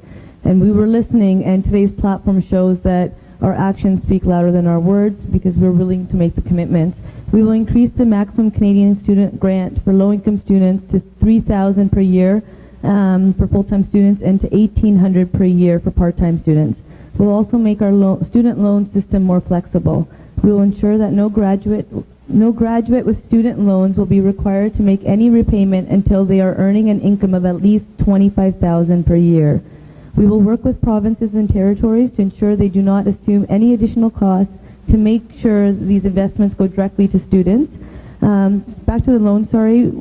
and we were listening, and today's platform shows that our actions speak louder than our words because we're willing to make the commitments. We will increase the maximum Canadian student grant for low-income students to $3,000 per year for full-time students and to $1,800 per year for part-time students. We'll also make our student loan system more flexible. We will ensure that no graduate with student loans will be required to make any repayment until they are earning an income of at least $25,000 per year. We will work with provinces and territories to ensure they do not assume any additional costs to make sure these investments go directly to students. Back to the loan, sorry.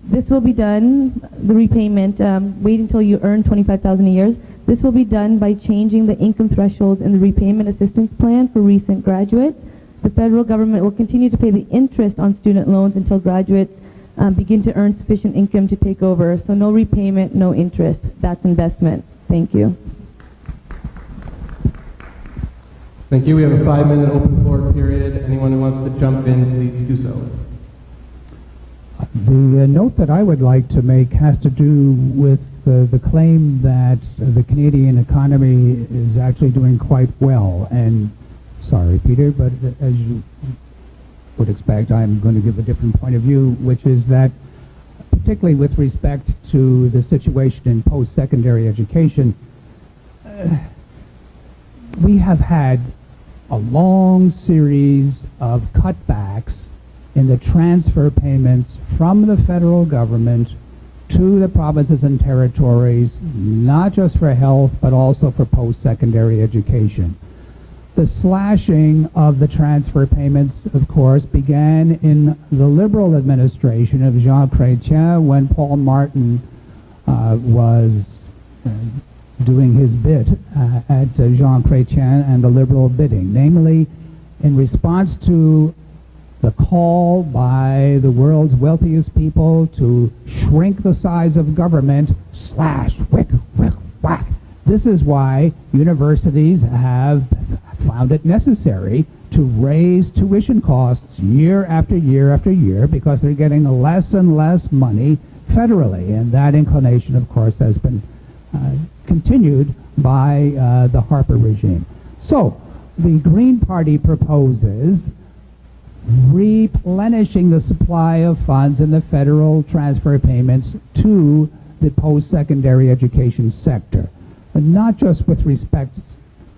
This will be done, the repayment, wait until you earn $25,000 a year. This will be done by changing the income thresholds in the repayment assistance plan for recent graduates. The federal government will continue to pay the interest on student loans until graduates begin to earn sufficient income to take over. So no repayment, no interest. That's investment. Thank you. Thank you. We have a 5-minute open floor period. Anyone who wants to jump in, please do so. The note that I would like to make has to do with the claim that the Canadian economy is actually doing quite well. And sorry, Peter, but as you would expect, I'm going to give a different point of view, which is that particularly with respect to the situation in post-secondary education, we have had a long series of cutbacks in the transfer payments from the federal government to the provinces and territories, not just for health, but also for post-secondary education. The slashing of the transfer payments, of course, began in the Liberal administration of Jean Chrétien when Paul Martin was doing his bit at Jean Chrétien and the Liberal bidding, namely in response to the call by the world's wealthiest people to shrink the size of government, slash, wick, whack. This is why universities have found it necessary to raise tuition costs year after year after year because they're getting less and less money federally. And that inclination, of course, has been continued by the Harper regime. So the Green Party proposes replenishing the supply of funds in the federal transfer payments to the post-secondary education sector. And not just with respect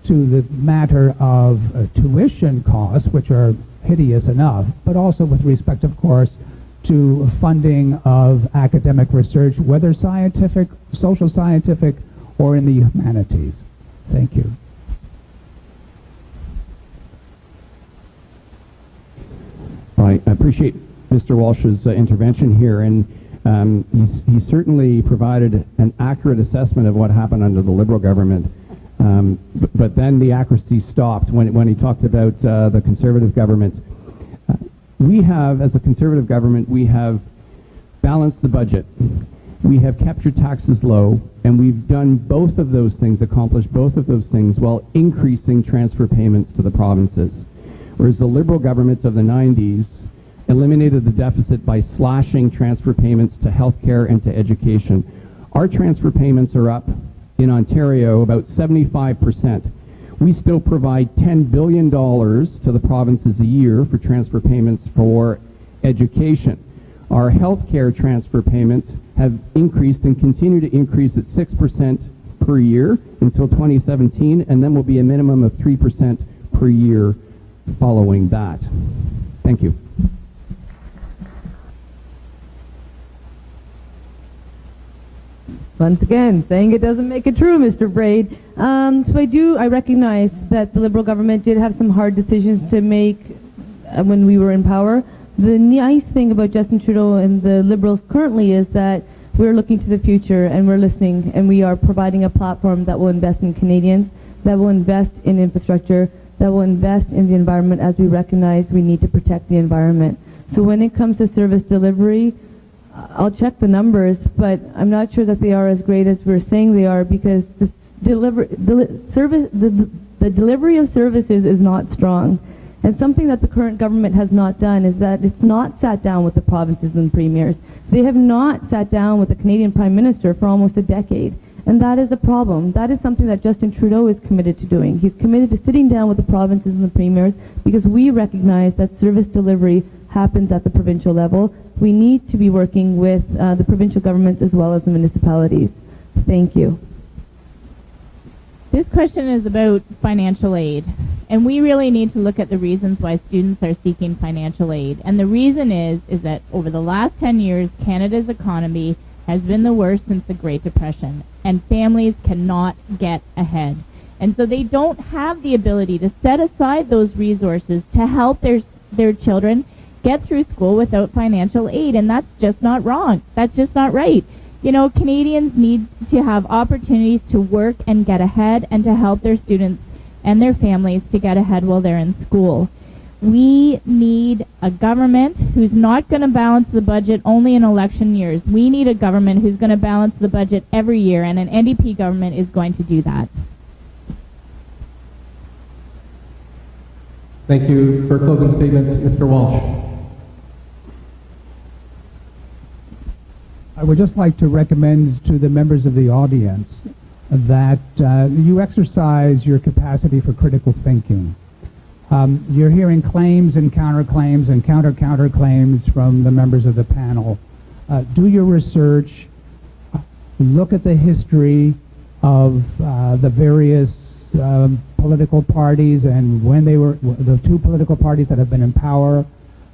to the matter of tuition costs, which are hideous enough, but also with respect, of course, to funding of academic research, whether scientific, social scientific, or in the humanities. Thank you. I appreciate Mr. Walsh's intervention here, and he certainly provided an accurate assessment of what happened under the Liberal government. But then the accuracy stopped when he talked about the Conservative government. We have, as a Conservative government, we have balanced the budget. We have kept your taxes low, and we've done both of those things, accomplished both of those things while increasing transfer payments to the provinces. Whereas the Liberal government of the 90s eliminated the deficit by slashing transfer payments to healthcare and to education. Our transfer payments are up in Ontario about 75%. We still provide $10 billion to the provinces a year for transfer payments for education. Our healthcare transfer payments have increased and continue to increase at 6% per year until 2017, and then will be a minimum of 3% per year following that. Thank you. Once again, saying it doesn't make it true, Mr. Brade. So I recognize that the Liberal government did have some hard decisions to make when we were in power. The nice thing about Justin Trudeau and the Liberals currently is that we're looking to the future and we're listening, and we are providing a platform that will invest in Canadians, that will invest in infrastructure, that will invest in the environment, as we recognize we need to protect the environment. So when it comes to service delivery, I'll check the numbers, but I'm not sure that they are as great as we're saying they are, because the delivery of services is not strong. And something that the current government has not done is that it's not sat down with the provinces and premiers. They have not sat down with the Canadian Prime Minister for almost a decade. And that is a problem. That is something that Justin Trudeau is committed to doing. He's committed to sitting down with the provinces and the premiers, because we recognize that service delivery happens at the provincial level. We need to be working with the provincial governments as well as the municipalities. Thank you. This question is about financial aid, and we really need to look at the reasons why students are seeking financial aid. And the reason is that over the last 10 years, Canada's economy has been the worst since the Great Depression, and families cannot get ahead. And so they don't have the ability to set aside those resources to help their children get through school without financial aid, and that's just not wrong. That's just not right. You know, Canadians need to have opportunities to work and get ahead, and to help their students and their families to get ahead while they're in school. We need a government who's not going to balance the budget only in election years. We need a government who's going to balance the budget every year, and an NDP government is going to do that. Thank you. For closing statements, Mr. Walsh. would just like to recommend to the members of the audience that you exercise your capacity for critical thinking. You're hearing claims and counterclaims and counterclaims from the members of the panel. Do your research. Look at the history of the various political parties and when they were the two political parties that have been in power,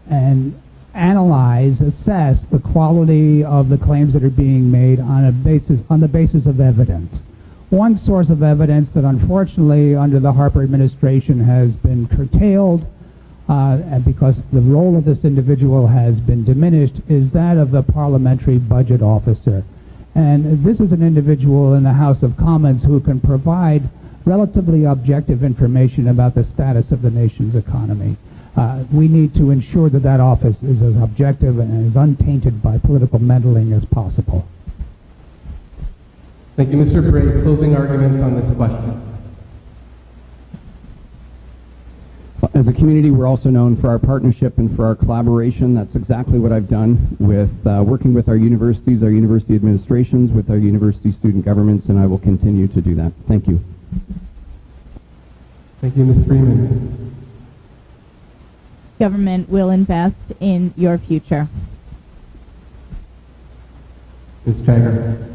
and analyze, assess the quality of the claims that are being made on the basis of evidence. One source of evidence that unfortunately under the Harper administration has been curtailed and because the role of this individual has been diminished is that of the parliamentary budget officer. And this is an individual in the House of Commons who can provide relatively objective information about the status of the nation's economy. We need to ensure that that office is as objective and as untainted by political meddling as possible. Thank you, Mr. Brade. Closing arguments on this question. As a community, we're also known for our partnership and for our collaboration. That's exactly what I've done with working with our universities, our university administrations, with our university student governments, and I will continue to do that. Thank you. Thank you, Ms. Freeman. Government will invest in your future. Ms. Jagger.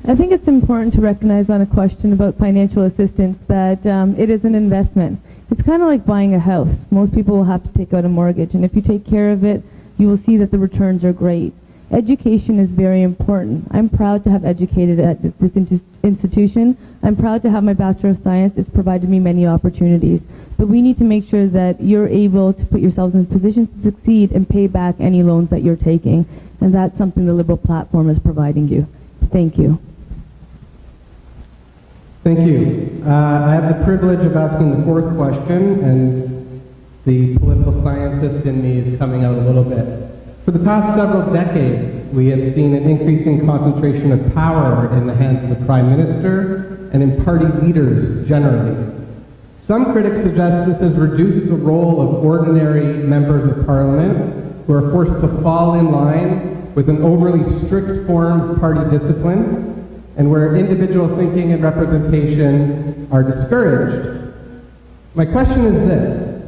I think it's important to recognize on a question about financial assistance that it is an investment. It's kind of like buying a house. Most people will have to take out a mortgage, and if you take care of it, you will see that the returns are great. Education is very important. I'm proud to have educated at this institution. I'm proud to have my Bachelor of Science. It's provided me many opportunities. But we need to make sure that you're able to put yourselves in a position to succeed and pay back any loans that you're taking. And that's something the Liberal platform is providing you. Thank you. Thank you. I have the privilege of asking the fourth question, and the political scientist in me is coming out a little bit. For the past several decades, we have seen an increasing concentration of power in the hands of the Prime Minister and in party leaders generally. Some critics suggest this has reduced the role of ordinary members of Parliament who are forced to fall in line with an overly strict form of party discipline, and where individual thinking and representation are discouraged. My question is this: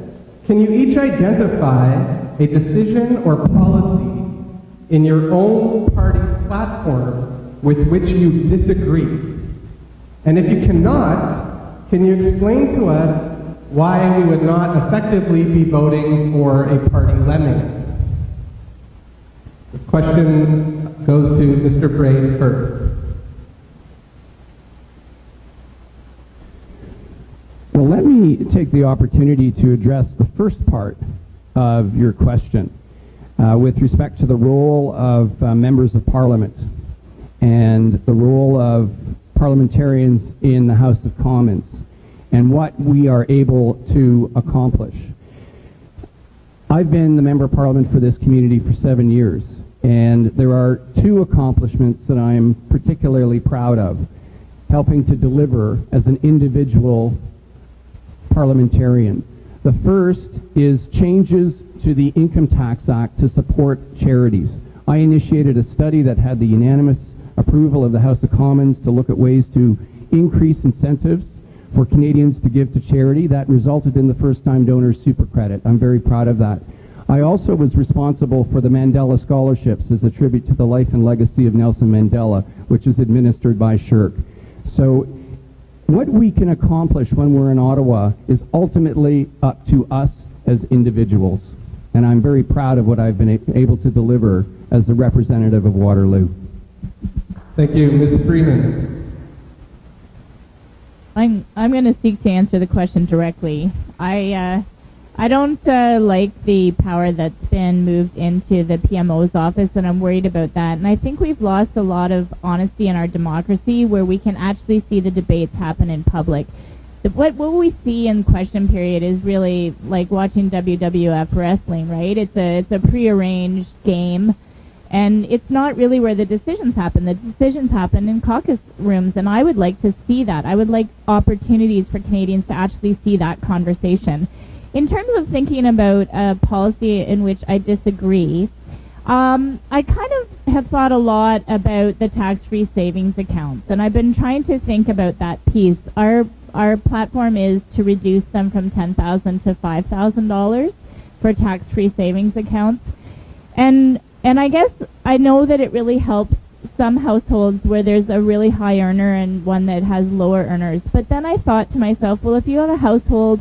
can you each identify a decision or policy in your own party's platform with which you disagree? And if you cannot, can you explain to us why we would not effectively be voting for a party lemming? The question goes to Mr. Brade first. Well, let me take the opportunity to address the first part of your question with respect to the role of members of Parliament and the role of parliamentarians in the House of Commons and what we are able to accomplish. I've been the Member of Parliament for this community for 7 years, and there are two accomplishments that I'm particularly proud of, helping to deliver as an individual parliamentarian. The first is changes to the Income Tax Act to support charities. I initiated a study that had the unanimous approval of the House of Commons to look at ways to increase incentives for Canadians to give to charity. That resulted in the first-time donor super credit. I'm very proud of that. I also was responsible for the Mandela Scholarships as a tribute to the life and legacy of Nelson Mandela, which is administered by SHRC. So what we can accomplish when we're in Ottawa is ultimately up to us as individuals. And I'm very proud of what I've been able to deliver as the representative of Waterloo. Thank you. Ms. Freeman. I'm going to seek to answer the question directly. I don't like the power that's been moved into the PMO's office, and I'm worried about that. And I think we've lost a lot of honesty in our democracy where we can actually see the debates happen in public. What we see in question period is really like watching WWF wrestling, right? It's a prearranged game, and it's not really where the decisions happen. The decisions happen in caucus rooms, and I would like to see that. I would like opportunities for Canadians to actually see that conversation. In terms of thinking about a policy in which I disagree, I kind of have thought a lot about the tax-free savings accounts, and I've been trying to think about that piece. Our platform is to reduce them from $10,000 to $5,000 for tax-free savings accounts, and I guess I know that it really helps some households where there's a really high earner and one that has lower earners. But then I thought to myself, well, if you have a household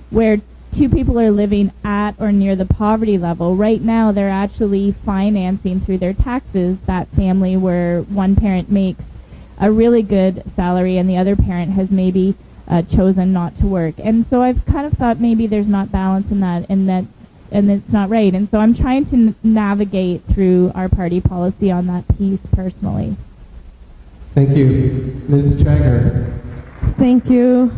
where two people are living at or near the poverty level, right now they're actually financing through their taxes that family where one parent makes a really good salary and the other parent has maybe chosen not to work. And so I've kind of thought maybe there's not balance in that, and it's not right. And so I'm trying to navigate through our party policy on that piece personally. Thank you. Ms. Jagger. Thank you.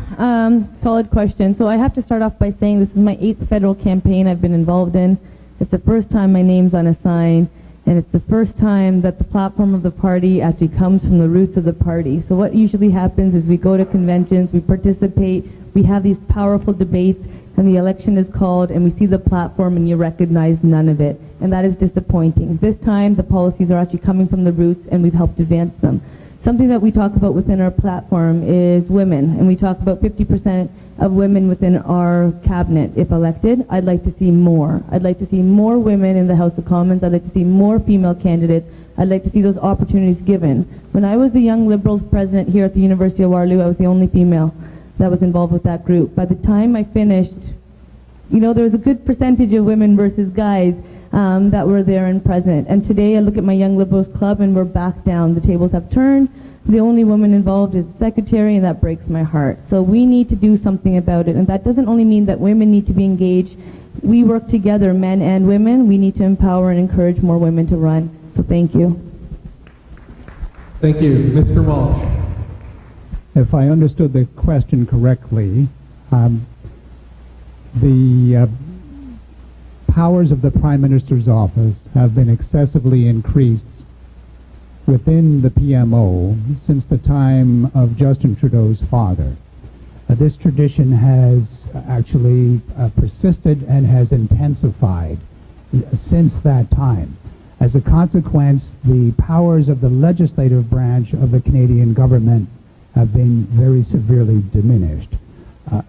Solid question. So I have to start off by saying this is my 8th federal campaign I've been involved in. It's the first time my name's on a sign, and it's the first time that the platform of the party actually comes from the roots of the party. So what usually happens is we go to conventions, we participate, we have these powerful debates, and the election is called, and we see the platform, and you recognize none of it. And that is disappointing. This time, the policies are actually coming from the roots, and we've helped advance them. Something that we talk about within our platform is women, and we talk about 50% of women within our cabinet, if elected. I'd like to see more. I'd like to see more women in the House of Commons. I'd like to see more female candidates. I'd like to see those opportunities given. When I was the Young Liberals president here at the University of Waterloo, I was the only female that was involved with that group. By the time I finished, there was a good percentage of women versus guys that were there and present. And today I look at my Young Liberals Club and we're back down. The tables have turned. The only woman involved is the secretary, and that breaks my heart. So we need to do something about it. And that doesn't only mean that women need to be engaged. We work together, men and women. We need to empower and encourage more women to run. So thank you. Thank you. Mr. Walsh. If I understood the question correctly, the powers of the Prime Minister's office have been excessively increased within the PMO since the time of Justin Trudeau's father. This tradition has actually persisted and has intensified since that time. As a consequence, the powers of the legislative branch of the Canadian government have been very severely diminished.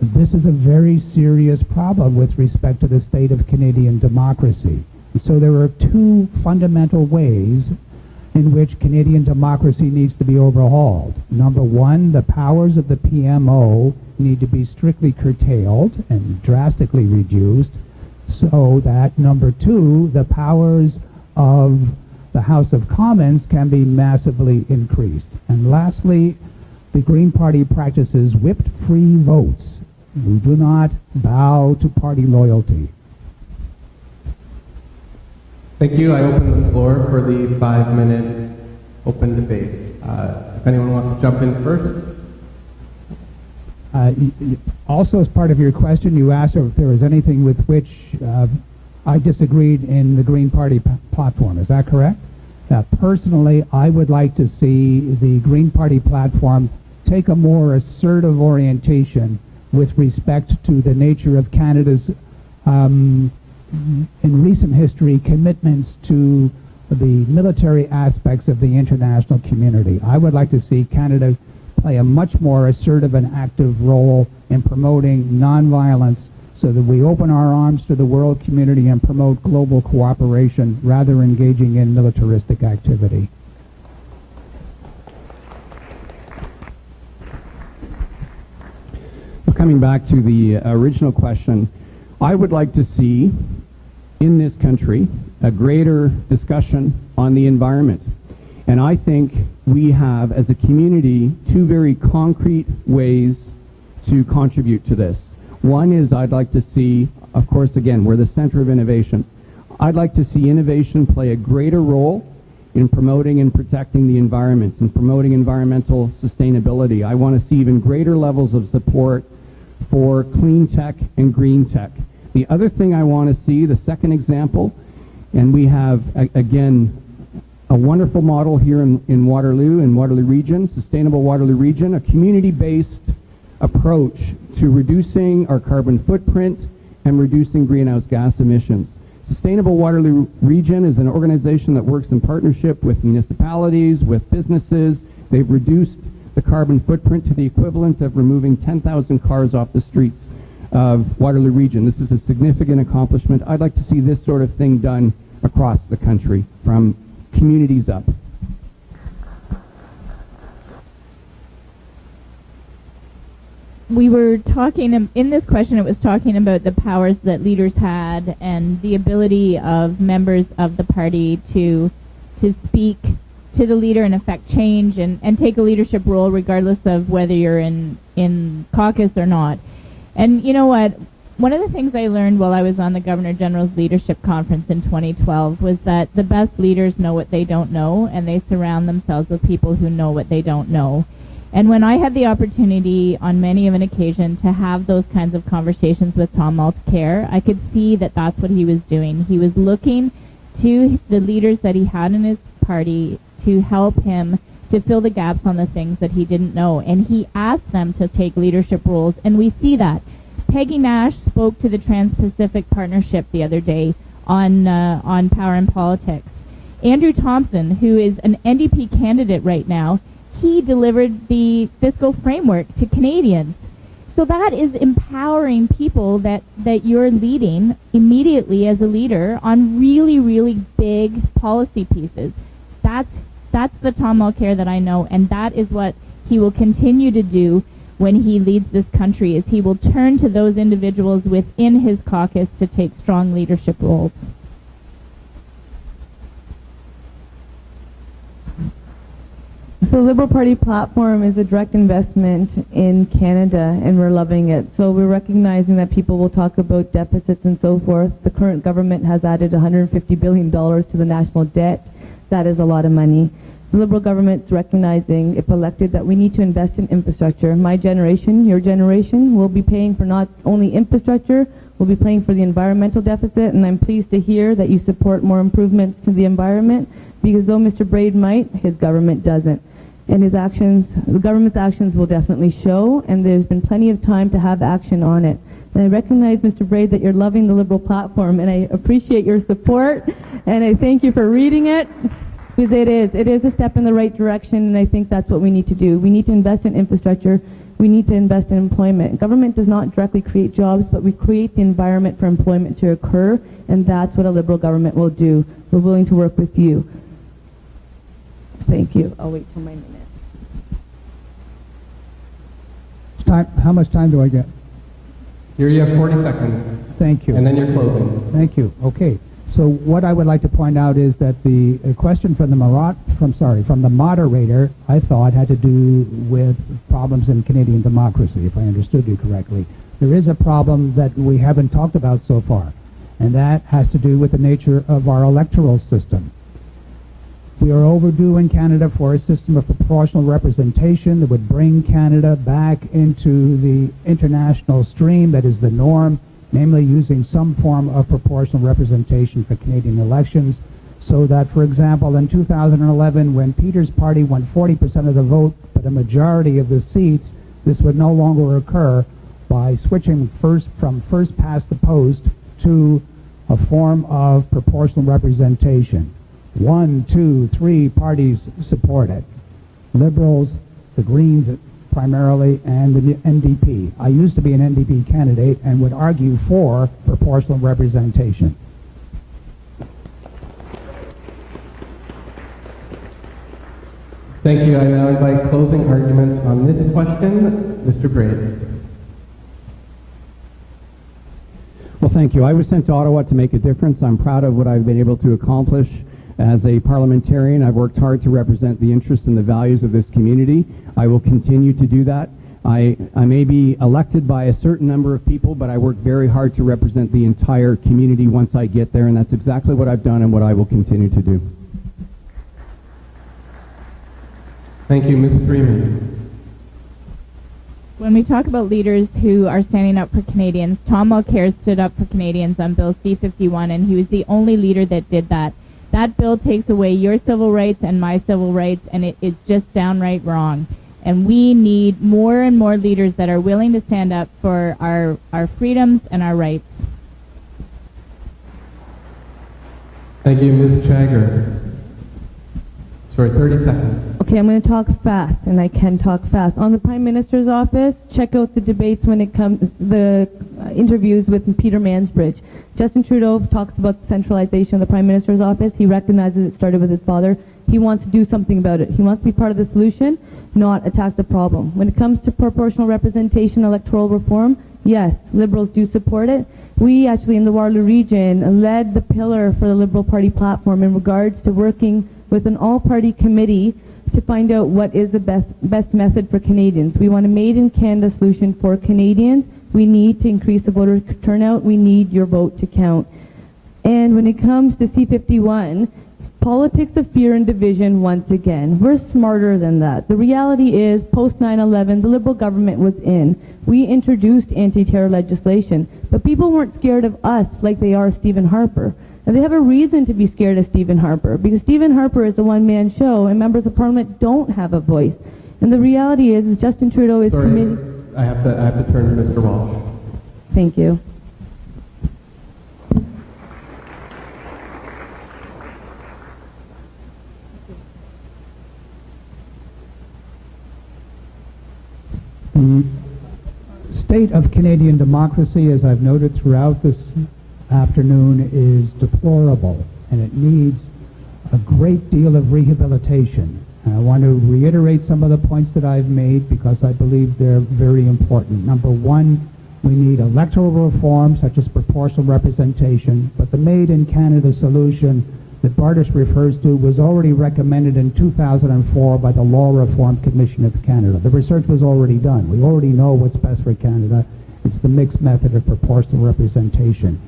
This is a very serious problem with respect to the state of Canadian democracy. So there are two fundamental ways in which Canadian democracy needs to be overhauled. Number one, the powers of the PMO need to be strictly curtailed and drastically reduced, so that number two, the powers of the House of Commons can be massively increased. And lastly, the Green Party practices whipped free votes. We do not bow to party loyalty. Thank you. I open the floor for the 5-minute open debate. If anyone wants to jump in first. Also, as part of your question, you asked if there was anything with which I disagreed in the Green Party platform. Is that correct? Personally, I would like to see the Green Party platform take a more assertive orientation with respect to the nature of Canada's in recent history, commitments to the military aspects of the international community. I would like to see Canada play a much more assertive and active role in promoting nonviolence so that we open our arms to the world community and promote global cooperation rather than engaging in militaristic activity. Coming back to the original question, I would like to see in this country a greater discussion on the environment. And I think we have, as a community, two very concrete ways to contribute to this. One is I'd like to see, of course, again, we're the center of innovation. I'd like to see innovation play a greater role in promoting and protecting the environment and promoting environmental sustainability. I want to see even greater levels of support for clean tech and green tech. The other thing I want to see, the second example, and we have, again, a wonderful model here in Waterloo region, sustainable Waterloo region, a community-based approach to reducing our carbon footprint and reducing greenhouse gas emissions. Sustainable Waterloo Region is an organization that works in partnership with municipalities, with businesses. They've reduced the carbon footprint to the equivalent of removing 10,000 cars off the streets of Waterloo Region. This is a significant accomplishment. I'd like to see this sort of thing done across the country, from communities up. We were talking, in this question it was talking about the powers that leaders had and the ability of members of the party to speak to the leader and affect change and take a leadership role regardless of whether you're in caucus or not. And you know what? One of the things I learned while I was on the Governor General's Leadership Conference in 2012 was that the best leaders know what they don't know, and they surround themselves with people who know what they don't know. And when I had the opportunity on many of an occasion to have those kinds of conversations with Tom Mulcair, I could see that that's what he was doing. He was looking to the leaders that he had in his party to help him to fill the gaps on the things that he didn't know. And he asked them to take leadership roles, and we see that. Peggy Nash spoke to the Trans-Pacific Partnership the other day on power and politics. Andrew Thompson, who is an NDP candidate right now, he delivered the fiscal framework to Canadians. So that is empowering people that you're leading immediately as a leader on really, really big policy pieces. That's the Tom Mulcair that I know, and that is what he will continue to do when he leads this country, is he will turn to those individuals within his caucus to take strong leadership roles. So Liberal Party platform is a direct investment in Canada, and we're loving it. So we're recognizing that people will talk about deficits and so forth. The current government has added $150 billion to the national debt. That is a lot of money. The Liberal government's recognizing, if elected, that we need to invest in infrastructure. My generation, your generation, will be paying for not only infrastructure, we'll be paying for the environmental deficit, and I'm pleased to hear that you support more improvements to the environment, because though Mr. Brade might, his government doesn't. And his actions, the government's actions will definitely show, and there's been plenty of time to have action on it. And I recognize, Mr. Brade, that you're loving the Liberal platform, and I appreciate your support, and I thank you for reading it, because it is a step in the right direction, and I think that's what we need to do. We need to invest in infrastructure. We need to invest in employment. Government does not directly create jobs, but we create the environment for employment to occur, and that's what a Liberal government will do. We're willing to work with you. Thank you. I'll wait till my minute. How much time do I get? Here you have 40 seconds. Thank you. And then you're closing. Thank you. Okay. So what I would like to point out is that the question from the moderator, I thought, had to do with problems in Canadian democracy, if I understood you correctly. There is a problem that we haven't talked about so far, and that has to do with the nature of our electoral system. We are overdue in Canada for a system of proportional representation that would bring Canada back into the international stream that is the norm, namely using some form of proportional representation for Canadian elections, so that, for example, in 2011, when Peter's party won 40% of the vote but a majority of the seats, this would no longer occur by switching from first past the post to a form of proportional representation. 1, 2, 3 parties support it. Liberals, the Greens primarily, and the NDP. I used to be an NDP candidate and would argue for proportional representation. Thank you. I now invite closing arguments on this question. Mr. Brade. Well, thank you. I was sent to Ottawa to make a difference. I'm proud of what I've been able to accomplish. As a parliamentarian, I've worked hard to represent the interests and the values of this community. I will continue to do that. I may be elected by a certain number of people, but I work very hard to represent the entire community once I get there, and that's exactly what I've done and what I will continue to do. Thank you, Ms. Freeman. When we talk about leaders who are standing up for Canadians, Tom Mulcair stood up for Canadians on Bill C-51, and he was the only leader that did that. That bill takes away your civil rights and my civil rights, and it is just downright wrong. And we need more and more leaders that are willing to stand up for our freedoms and our rights. Thank you, Ms. Jagger. Sorry, 30 seconds. Okay, I'm going to talk fast, and I can talk fast. On the Prime Minister's office, check out the debates when it comes, the interviews with Peter Mansbridge. Justin Trudeau talks about the centralization of the Prime Minister's office. He recognizes it started with his father. He wants to do something about it. He wants to be part of the solution, not attack the problem. When it comes to proportional representation, electoral reform, yes, Liberals do support it. We actually in the Waterloo region led the pillar for the Liberal Party platform in regards to working with an all-party committee to find out what is the best method for Canadians. We want a made-in-Canada solution for Canadians. We need to increase the voter turnout. We need your vote to count. And when it comes to C-51, politics of fear and division once again. We're smarter than that. The reality is, post 9/11, the Liberal government was in. We introduced anti-terror legislation, but people weren't scared of us like they are Stephen Harper. And they have a reason to be scared of Stephen Harper, because Stephen Harper is a one-man show, and members of Parliament don't have a voice. And the reality is Justin Trudeau is committed. I have to turn to Mr. Walsh. Thank you. The state of Canadian democracy, as I've noted throughout this afternoon, is deplorable, and it needs a great deal of rehabilitation. And I want to reiterate some of the points that I've made because I believe they're very important. Number one, we need electoral reform such as proportional representation, but the Made in Canada solution that Bartis refers to was already recommended in 2004 by the Law Reform Commission of Canada. The research was already done. We already know what's best for Canada. It's the mixed method of proportional representation.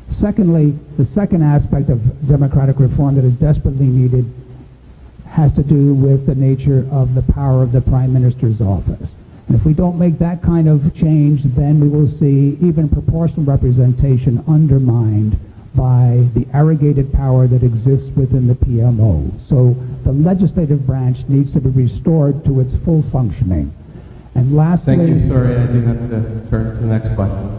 Secondly, the second aspect of democratic reform that is desperately needed has to do with the nature of the power of the Prime Minister's office. And if we don't make that kind of change, then we will see even proportional representation undermined by the arrogated power that exists within the PMO. So the legislative branch needs to be restored to its full functioning. And lastly... Thank you. Sorry, I do have to turn to the next question.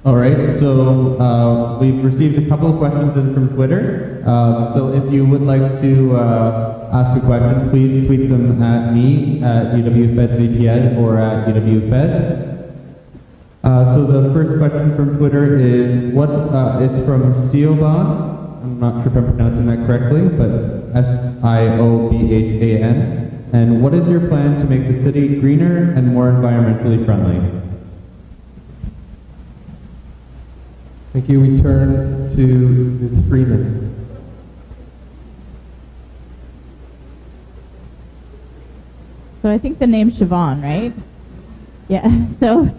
All right, so we've received a couple of questions in from Twitter. So if you would like to ask a question, please tweet them at me, at UWFedsVPN, or at UWFeds. So the first question from Twitter is, it's from Siobhan. I'm not sure if I'm pronouncing that correctly, but Siobhan. And what is your plan to make the city greener and more environmentally friendly? Thank you. We turn to Ms. Freeman. So I think the name's Siobhan, right? Yeah. So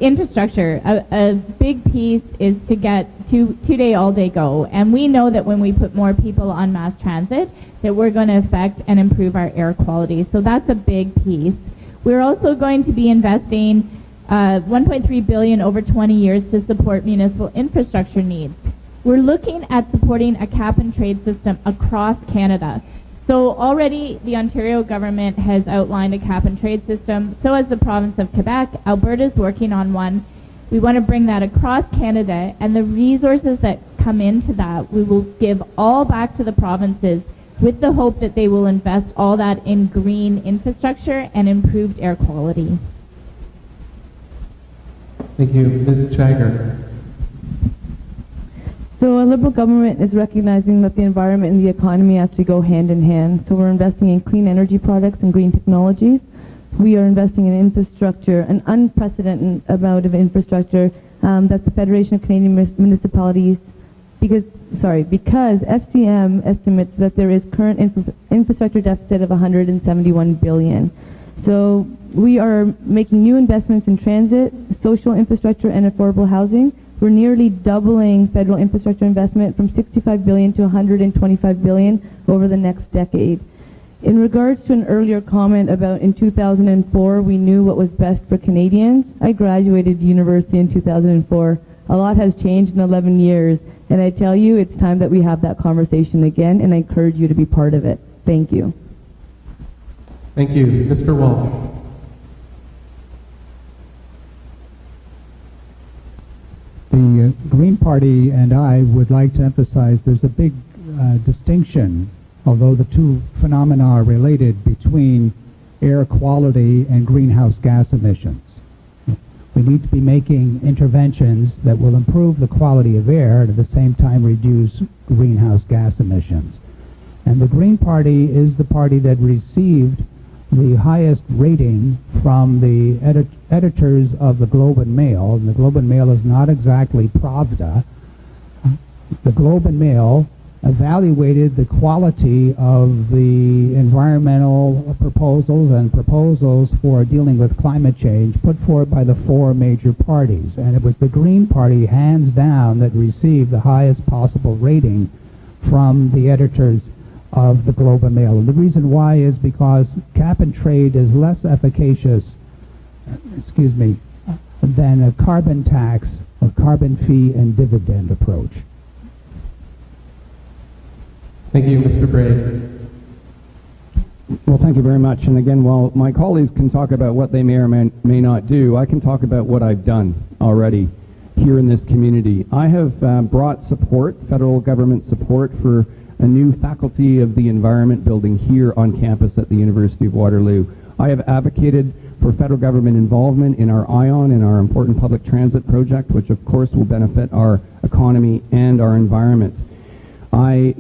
infrastructure, a big piece is to get two-day, all-day go. And we know that when we put more people on mass transit, that we're going to affect and improve our air quality. So that's a big piece. We're also going to be investing $1.3 billion over 20 years to support municipal infrastructure needs. We're looking at supporting a cap-and-trade system across Canada. So already the Ontario government has outlined a cap-and-trade system. So has the province of Quebec. Alberta's working on one. We want to bring that across Canada, and the resources that come into that, we will give all back to the provinces with the hope that they will invest all that in green infrastructure and improved air quality. Thank you. Ms. Jagger. So a Liberal government is recognizing that the environment and the economy have to go hand in hand. So we're investing in clean energy products and green technologies. We are investing in infrastructure, an unprecedented amount of infrastructure that the Federation of Canadian Municipalities, because FCM estimates that there is current infrastructure deficit of $171 billion. So we are making new investments in transit, social infrastructure, and affordable housing. We're nearly doubling federal infrastructure investment from $65 billion to $125 billion over the next decade. In regards to an earlier comment about in 2004 we knew what was best for Canadians, I graduated university in 2004. A lot has changed in 11 years, and I tell you it's time that we have that conversation again, and I encourage you to be part of it. Thank you. Thank you. Mr. Walsh. The the Green Party and I would like to emphasize there's a big distinction, although the two phenomena are related, between air quality and greenhouse gas emissions. We need to be making interventions that will improve the quality of air and at the same time reduce greenhouse gas emissions. And the Green Party is the party that received the highest rating from the editors of the Globe and Mail. And the Globe and Mail is not exactly Pravda. The Globe and Mail evaluated the quality of the environmental proposals and proposals for dealing with climate change put forward by the four major parties. And it was the Green Party, hands down, that received the highest possible rating from the editors of the Globe and Mail. And the reason why is because cap and trade is less efficacious, than a carbon tax or carbon fee and dividend approach. Thank you, Mr. Brade. Well, thank you very much. And again, while my colleagues can talk about what they may or may not do, I can talk about what I've done already here in this community. I have brought support, federal government support, for a new Faculty of the Environment building here on campus at the University of Waterloo. I have advocated for federal government involvement in our ION and our important public transit project, which of course will benefit our economy and our environment. I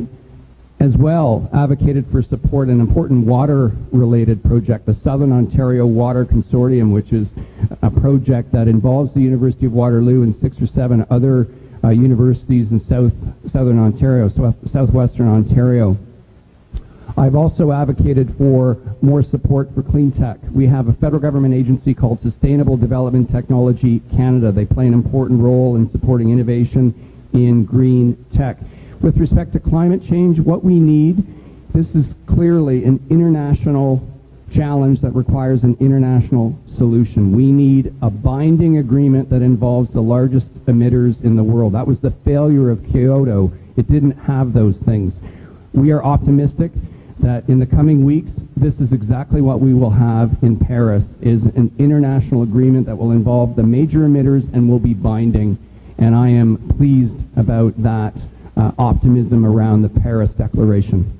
as well advocated for support an important water-related project, the Southern Ontario Water Consortium, which is a project that involves the University of Waterloo and 6 or 7 other universities in southwestern Ontario. I've also advocated for more support for clean tech. We have a federal government agency called Sustainable Development Technology Canada. They play an important role in supporting innovation in green tech. With respect to climate change, what we need, this is clearly an international challenge that requires an international solution. We need a binding agreement that involves the largest emitters in the world. That was the failure of Kyoto. It didn't have those things. We are optimistic that in the coming weeks, this is exactly what we will have in Paris, is an international agreement that will involve the major emitters and will be binding. And I am pleased about that optimism around the Paris Declaration.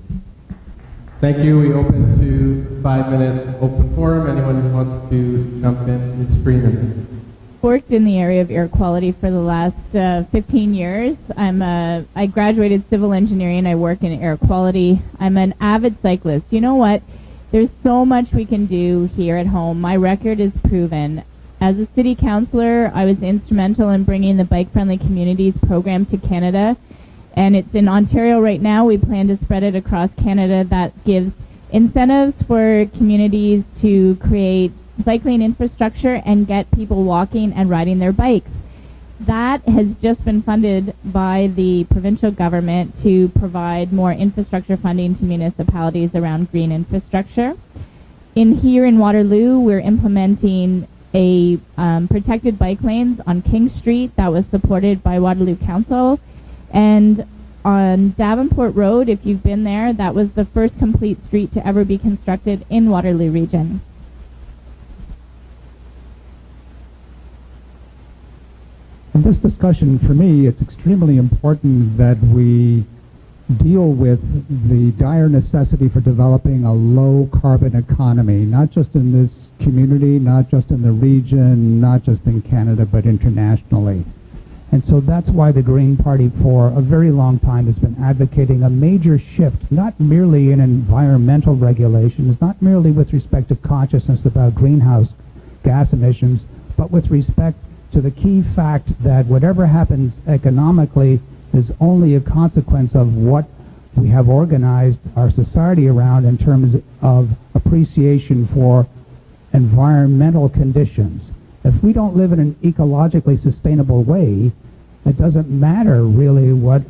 Thank you. We open to 5-minute open forum. Anyone who wants to jump in, Ms. Freeman. Worked in the area of air quality for the last 15 years. I graduated civil engineering. I work in air quality. I'm an avid cyclist. You know what? There's so much we can do here at home. My record is proven. As a city councillor, I was instrumental in bringing the Bike Friendly Communities program to Canada. And it's in Ontario right now. We plan to spread it across Canada. That gives incentives for communities to create cycling infrastructure and get people walking and riding their bikes. That has just been funded by the provincial government to provide more infrastructure funding to municipalities around green infrastructure. Here in Waterloo, we're implementing a protected bike lanes on King Street that was supported by Waterloo Council. And on Davenport Road, if you've been there, that was the first complete street to ever be constructed in Waterloo region. In this discussion, for me, it's extremely important that we deal with the dire necessity for developing a low-carbon economy, not just in this community, not just in the region, not just in Canada, but internationally. And so that's why the Green Party for a very long time has been advocating a major shift, not merely in environmental regulations, not merely with respect to consciousness about greenhouse gas emissions, but with respect to the key fact that whatever happens economically is only a consequence of what we have organized our society around in terms of appreciation for environmental conditions. If we don't live in an ecologically sustainable way, it doesn't matter really what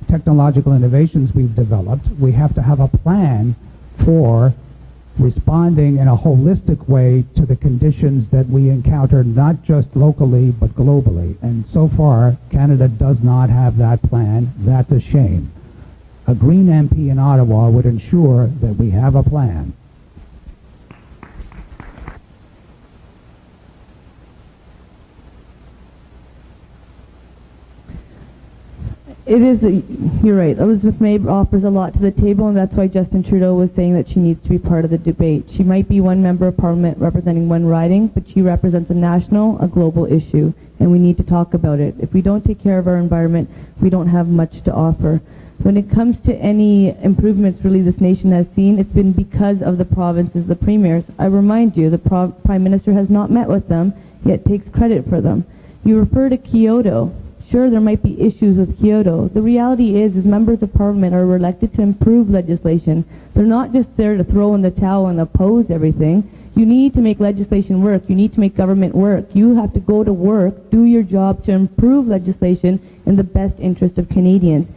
technological innovations we've developed. We have to have a plan for responding in a holistic way to the conditions that we encounter, not just locally, but globally. And so far, Canada does not have that plan. That's a shame. A Green MP in Ottawa would ensure that we have a plan. It is, you're right. Elizabeth May offers a lot to the table, and that's why Justin Trudeau was saying that she needs to be part of the debate. She might be one member of parliament representing one riding, but she represents a national, a global issue, and we need to talk about it. If we don't take care of our environment, we don't have much to offer. When it comes to any improvements really this nation has seen, it's been because of the provinces, the premiers. I remind you, the Prime Minister has not met with them, yet takes credit for them. You refer to Kyoto. Sure, there might be issues with Kyoto. The reality is members of parliament are elected to improve legislation. They're not just there to throw in the towel and oppose everything. You need to make legislation work. You need to make government work. You have to go to work, do your job to improve legislation in the best interest of Canadians.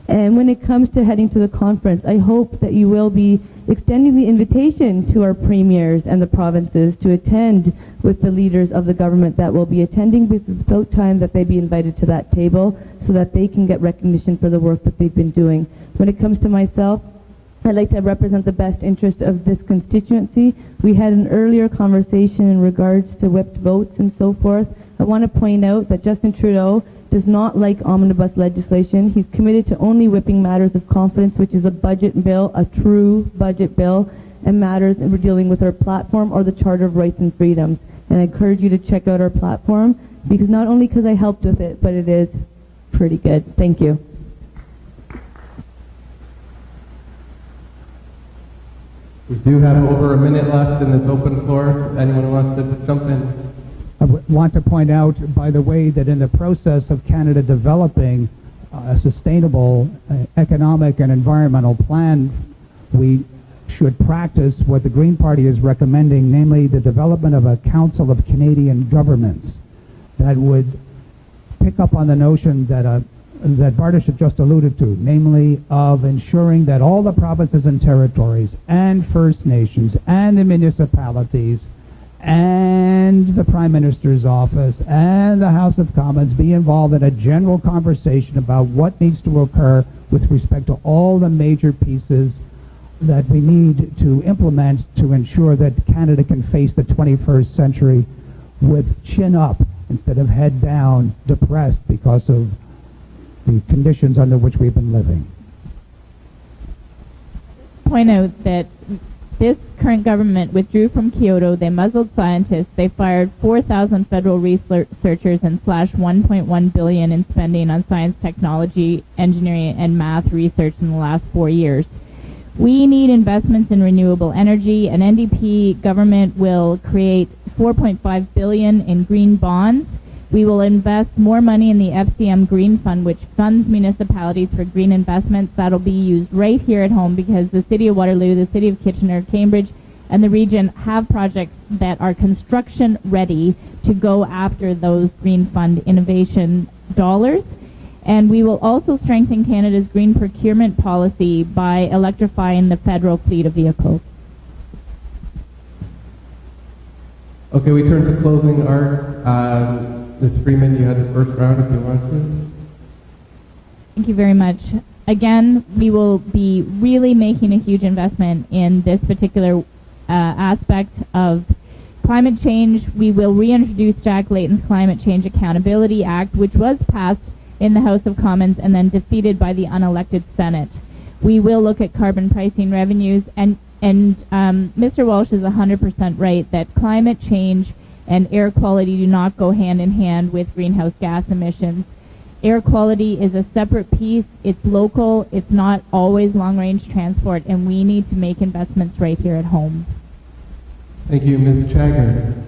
And when it comes to heading to the conference, I hope that you will be extending the invitation to our premiers and the provinces to attend with the leaders of the government that will be attending, because it's about time that they be invited to that table so that they can get recognition for the work that they've been doing. When it comes to myself, I'd like to represent the best interest of this constituency. We had an earlier conversation in regards to whipped votes and so forth. I want to point out that Justin Trudeau does not like omnibus legislation. He's committed to only whipping matters of confidence, which is a budget bill, a true budget bill, and matters and we're dealing with our platform or the Charter of Rights and Freedoms. And I encourage you to check out our platform, because not only because I helped with it, but it is pretty good. Thank you. We do have over a minute left in this open floor. Anyone who wants to jump in? I want to point out, by the way, that in the process of Canada developing a sustainable economic and environmental plan, we should practice what the Green Party is recommending, namely the development of a Council of Canadian Governments that would pick up on the notion that Bardish had just alluded to, namely of ensuring that all the provinces and territories and First Nations and the municipalities and the Prime Minister's office and the House of Commons be involved in a general conversation about what needs to occur with respect to all the major pieces that we need to implement to ensure that Canada can face the 21st century with chin up instead of head down, depressed because of the conditions under which we've been living. Point out that this current government withdrew from Kyoto. They muzzled scientists. They fired 4,000 federal researchers and slashed $1.1 billion in spending on science, technology, engineering, and math research in the last 4 years. We need investments in renewable energy. An NDP government will create $4.5 billion in green bonds. We will invest more money in the FCM Green Fund, which funds municipalities for green investments. That'll be used right here at home, because the City of Waterloo, the City of Kitchener, Cambridge, and the region have projects that are construction ready to go after those Green Fund innovation dollars. And we will also strengthen Canada's green procurement policy by electrifying the federal fleet of vehicles. Okay, we turn to closing arts. Ms. Freeman, you had the first round if you want to. Thank you very much. Again, we will be really making a huge investment in this particular aspect of climate change. We will reintroduce Jack Layton's Climate Change Accountability Act, which was passed in the House of Commons and then defeated by the unelected Senate. We will look at carbon pricing revenues, and Mr. Walsh is 100% right that climate change and air quality do not go hand in hand with greenhouse gas emissions. Air quality is a separate piece. It's local. It's not always long-range transport, and we need to make investments right here at home. Thank you, Ms. Chagger.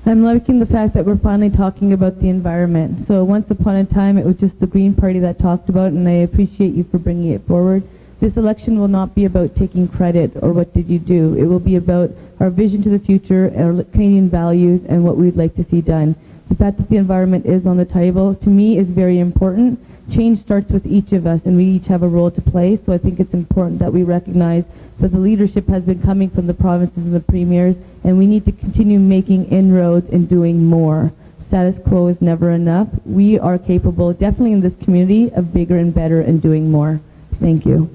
I'm liking the fact that we're finally talking about the environment. So once upon a time, it was just the Green Party that talked about, and I appreciate you for bringing it forward. This election will not be about taking credit or what did you do. It will be about our vision to the future, our Canadian values, and what we'd like to see done. The fact that the environment is on the table, to me, is very important. Change starts with each of us, and we each have a role to play, so I think it's important that we recognize that the leadership has been coming from the provinces and the premiers, and we need to continue making inroads and doing more. Status quo is never enough. We are capable, definitely in this community, of bigger and better and doing more. Thank you.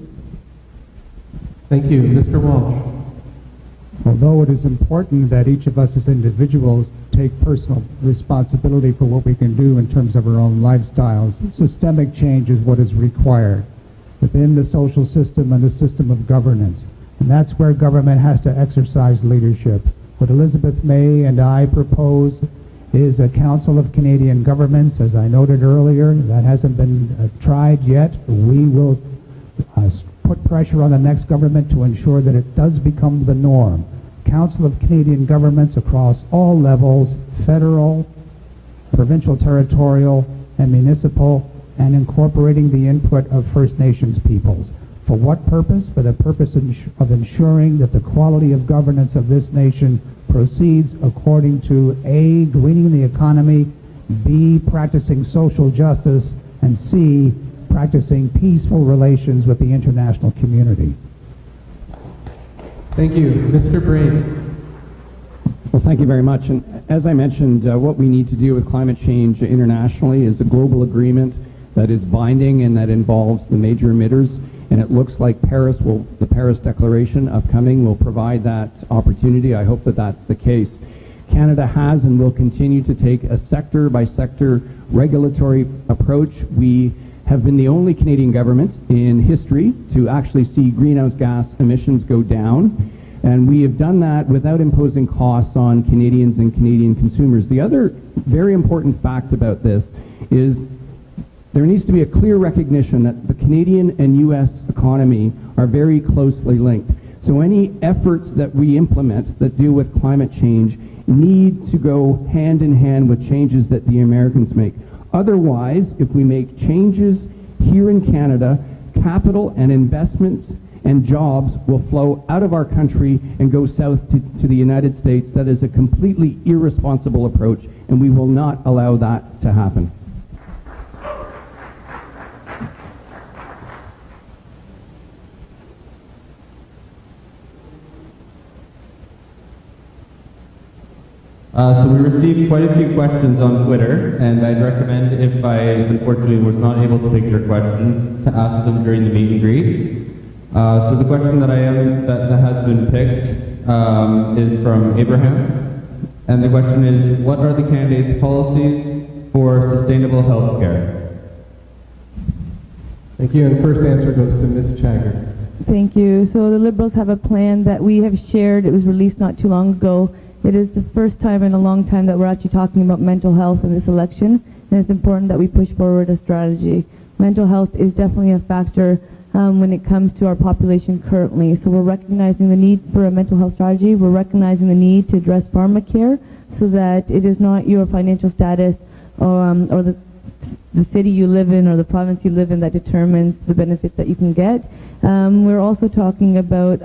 Thank you. Mr. Walsh. Although it is important that each of us as individuals take personal responsibility for what we can do in terms of our own lifestyles. Systemic change is what is required within the social system and the system of governance. And that's where government has to exercise leadership. What Elizabeth May and I propose is a Council of Canadian Governments. As I noted earlier, that hasn't been tried yet. We will put pressure on the next government to ensure that it does become the norm. Council of Canadian Governments across all levels, federal, provincial, territorial, and municipal, and incorporating the input of First Nations peoples. For what purpose? For the purpose of ensuring that the quality of governance of this nation proceeds according to A, greening the economy, B, practicing social justice, and C, practicing peaceful relations with the international community. Thank you. Mr. Brade. Well, thank you very much. And as I mentioned, what we need to do with climate change internationally is a global agreement that is binding and that involves the major emitters. And it looks like the Paris Declaration upcoming will provide that opportunity. I hope that that's the case. Canada has and will continue to take a sector-by-sector regulatory approach. We have been the only Canadian government in history to actually see greenhouse gas emissions go down. And we have done that without imposing costs on Canadians and Canadian consumers. The other very important fact about this is there needs to be a clear recognition that the Canadian and U.S. economy are very closely linked. So any efforts that we implement that deal with climate change need to go hand in hand with changes that the Americans make. Otherwise, if we make changes here in Canada, capital and investments and jobs will flow out of our country and go south to the United States. That is a completely irresponsible approach, and we will not allow that to happen. So we received quite a few questions on Twitter, and I'd recommend, if I unfortunately was not able to pick your question, to ask them during the meet and greet. So the question that has been picked is from Abraham, and the question is, what are the candidates' policies for sustainable health care? Thank you. And first answer goes to Ms. Chagger. Thank you. So the Liberals have a plan that we have shared. It was released not too long ago. It is the first time in a long time that we're actually talking about mental health in this election, and it's important that we push forward a strategy. Mental health is definitely a factor when it comes to our population currently. So we're recognizing the need for a mental health strategy. We're recognizing the need to address pharmacare so that it is not your financial status or the city you live in or the province you live in that determines the benefits that you can get. We're also talking about,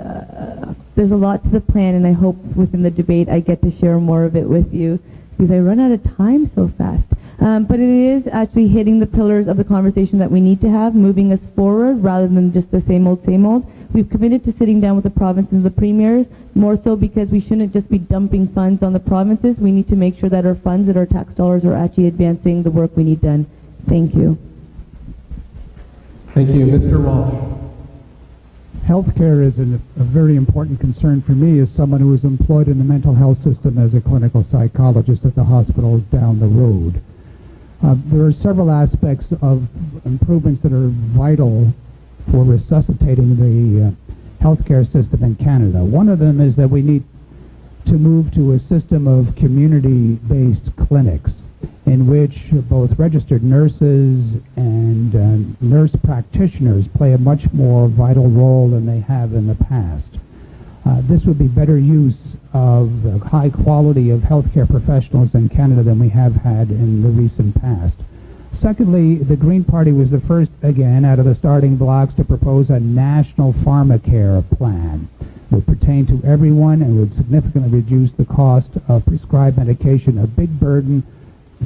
there's a lot to the plan, and I hope within the debate I get to share more of it with you because I run out of time so fast. But it is actually hitting the pillars of the conversation that we need to have, moving us forward rather than just the same old, same old. We've committed to sitting down with the provinces and the premiers, more so because we shouldn't just be dumping funds on the provinces. We need to make sure that our funds, that our tax dollars are actually advancing the work we need done. Thank you. Thank you. Mr. Walsh. Healthcare is a very important concern for me as someone who is employed in the mental health system as a clinical psychologist at the hospital down the road. There are several aspects of improvements that are vital for resuscitating the healthcare system in Canada. One of them is that we need to move to a system of community-based clinics in which both registered nurses and nurse practitioners play a much more vital role than they have in the past. This would be better use of the high quality of healthcare professionals in Canada than we have had in the recent past. Secondly, the Green Party was the first, again, out of the starting blocks to propose a national pharmacare plan. It would pertain to everyone and would significantly reduce the cost of prescribed medication, a big burden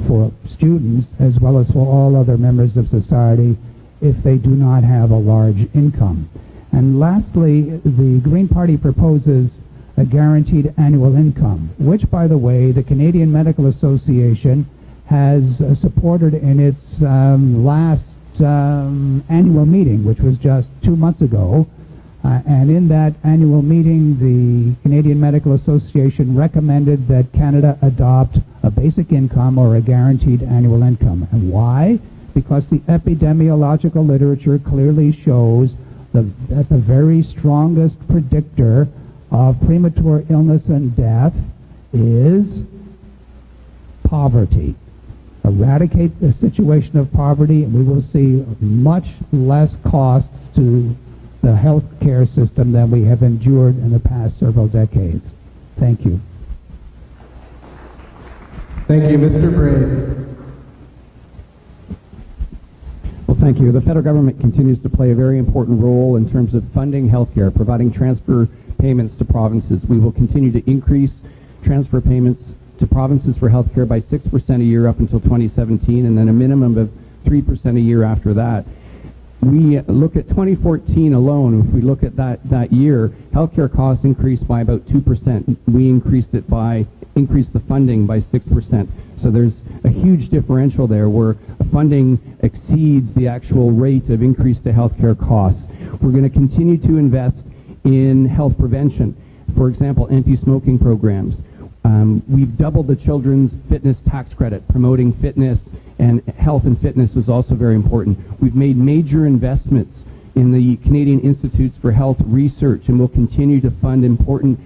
for students as well as for all other members of society if they do not have a large income. And lastly, the Green Party proposes a guaranteed annual income, which, by the way, the Canadian Medical Association has supported in its last annual meeting, which was just 2 months ago. And in that annual meeting, the Canadian Medical Association recommended that Canada adopt a basic income or a guaranteed annual income. And why? Because the epidemiological literature clearly shows that the very strongest predictor of premature illness and death is poverty. Eradicate the situation of poverty, and we will see much less costs to the health care system than we have endured in the past several decades. Thank you. Thank you, Mr. Brade. Well, thank you. The federal government continues to play a very important role in terms of funding healthcare, providing transfer payments to provinces. We will continue to increase transfer payments to provinces for healthcare by 6% a year up until 2017, and then a minimum of 3% a year after that. We look at 2014 alone. If we look at that year, healthcare costs increased by about 2%. We increased the funding by 6%. So there's a huge differential there where funding exceeds the actual rate of increase to healthcare costs. We're going to continue to invest in health prevention. For example, anti-smoking programs. We've doubled the children's fitness tax credit. Promoting fitness and health and fitness is also very important. We've made major investments in the Canadian Institutes for Health Research, and we'll continue to fund important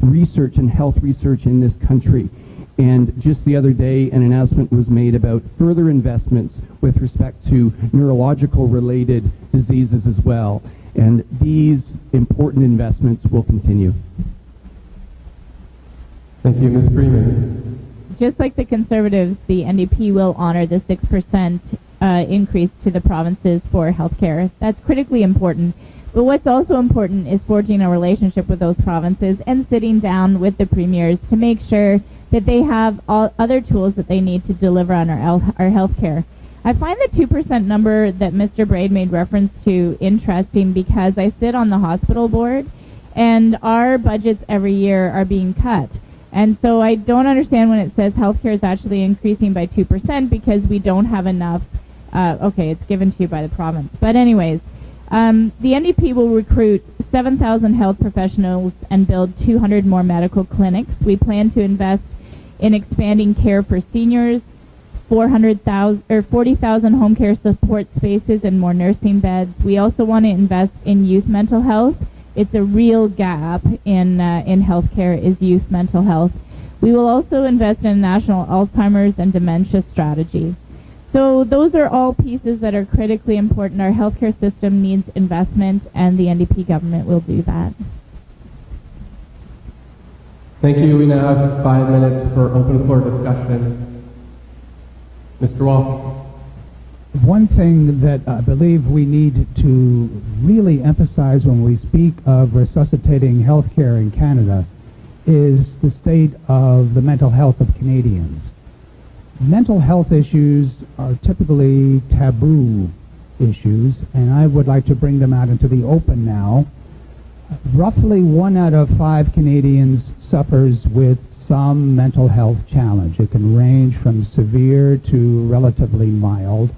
research and health research in this country. And just the other day, an announcement was made about further investments with respect to neurological related diseases as well. And these important investments will continue. Thank you, Ms. Freeman. Just like the Conservatives, the NDP will honor the 6% increase to the provinces for healthcare. That's critically important. But what's also important is forging a relationship with those provinces and sitting down with the premiers to make sure that they have all other tools that they need to deliver on our healthcare. I find the 2% number that Mr. Brade made reference to interesting because I sit on the hospital board and our budgets every year are being cut. And so I don't understand when it says healthcare is actually increasing by 2% because we don't have enough. Okay, it's given to you by the province. But anyways, the NDP will recruit 7,000 health professionals and build 200 more medical clinics. We plan to invest in expanding care for seniors, 40,000 home care support spaces and more nursing beds. We also want to invest in youth mental health. It's a real gap in healthcare is youth mental health. We will also invest in a national Alzheimer's and dementia strategy. So those are all pieces that are critically important. Our healthcare system needs investment, and the NDP government will do that. Thank you. We now have 5 minutes for open floor discussion. Mr. Wall. One thing that I believe we need to really emphasize when we speak of resuscitating healthcare in Canada is the state of the mental health of Canadians. Mental health issues are typically taboo issues, and I would like to bring them out into the open now. Roughly 1 out of 5 Canadians suffers with some mental health challenge. It can range from severe to relatively mild.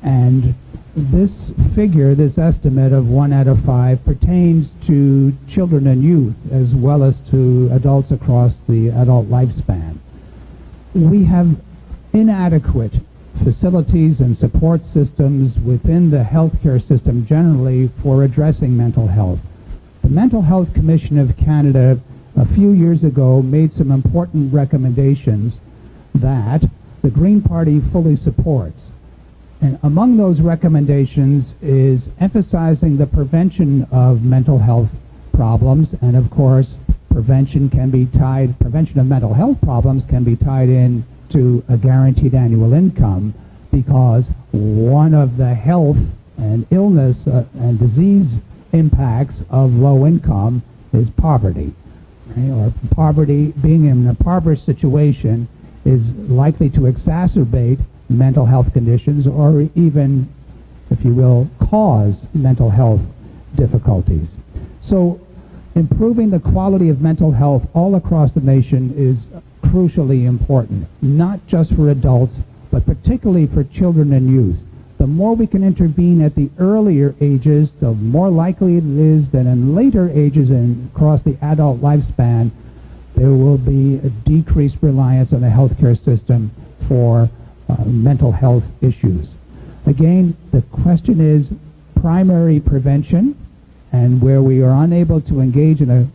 And this figure, this estimate of 1 out of 5, pertains to children and youth as well as to adults across the adult lifespan. We have inadequate facilities and support systems within the healthcare system generally for addressing mental health. The Mental Health Commission of Canada a few years ago made some important recommendations that the Green Party fully supports. And among those recommendations is emphasizing the prevention of mental health problems, and of course prevention of mental health problems can be tied in to a guaranteed annual income, because one of the health and illness and disease impacts of low income is poverty. Right? Or poverty, being in a impoverished situation is likely to exacerbate mental health conditions or even, if you will, cause mental health difficulties. So improving the quality of mental health all across the nation is crucially important, not just for adults, but particularly for children and youth. the more we can intervene at the earlier ages, the more likely it is that in later ages and across the adult lifespan, there will be a decreased reliance on the healthcare system for mental health issues. Again, the question is primary prevention, and where we are unable to engage in a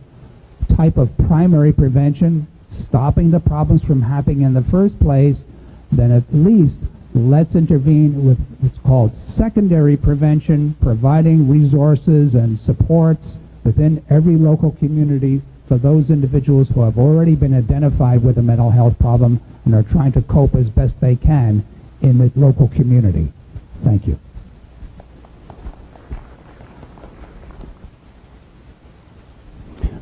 type of primary prevention, stopping the problems from happening in the first place, then at least let's intervene with what's called secondary prevention, providing resources and supports within every local community for those individuals who have already been identified with a mental health problem and are trying to cope as best they can in the local community. Thank you.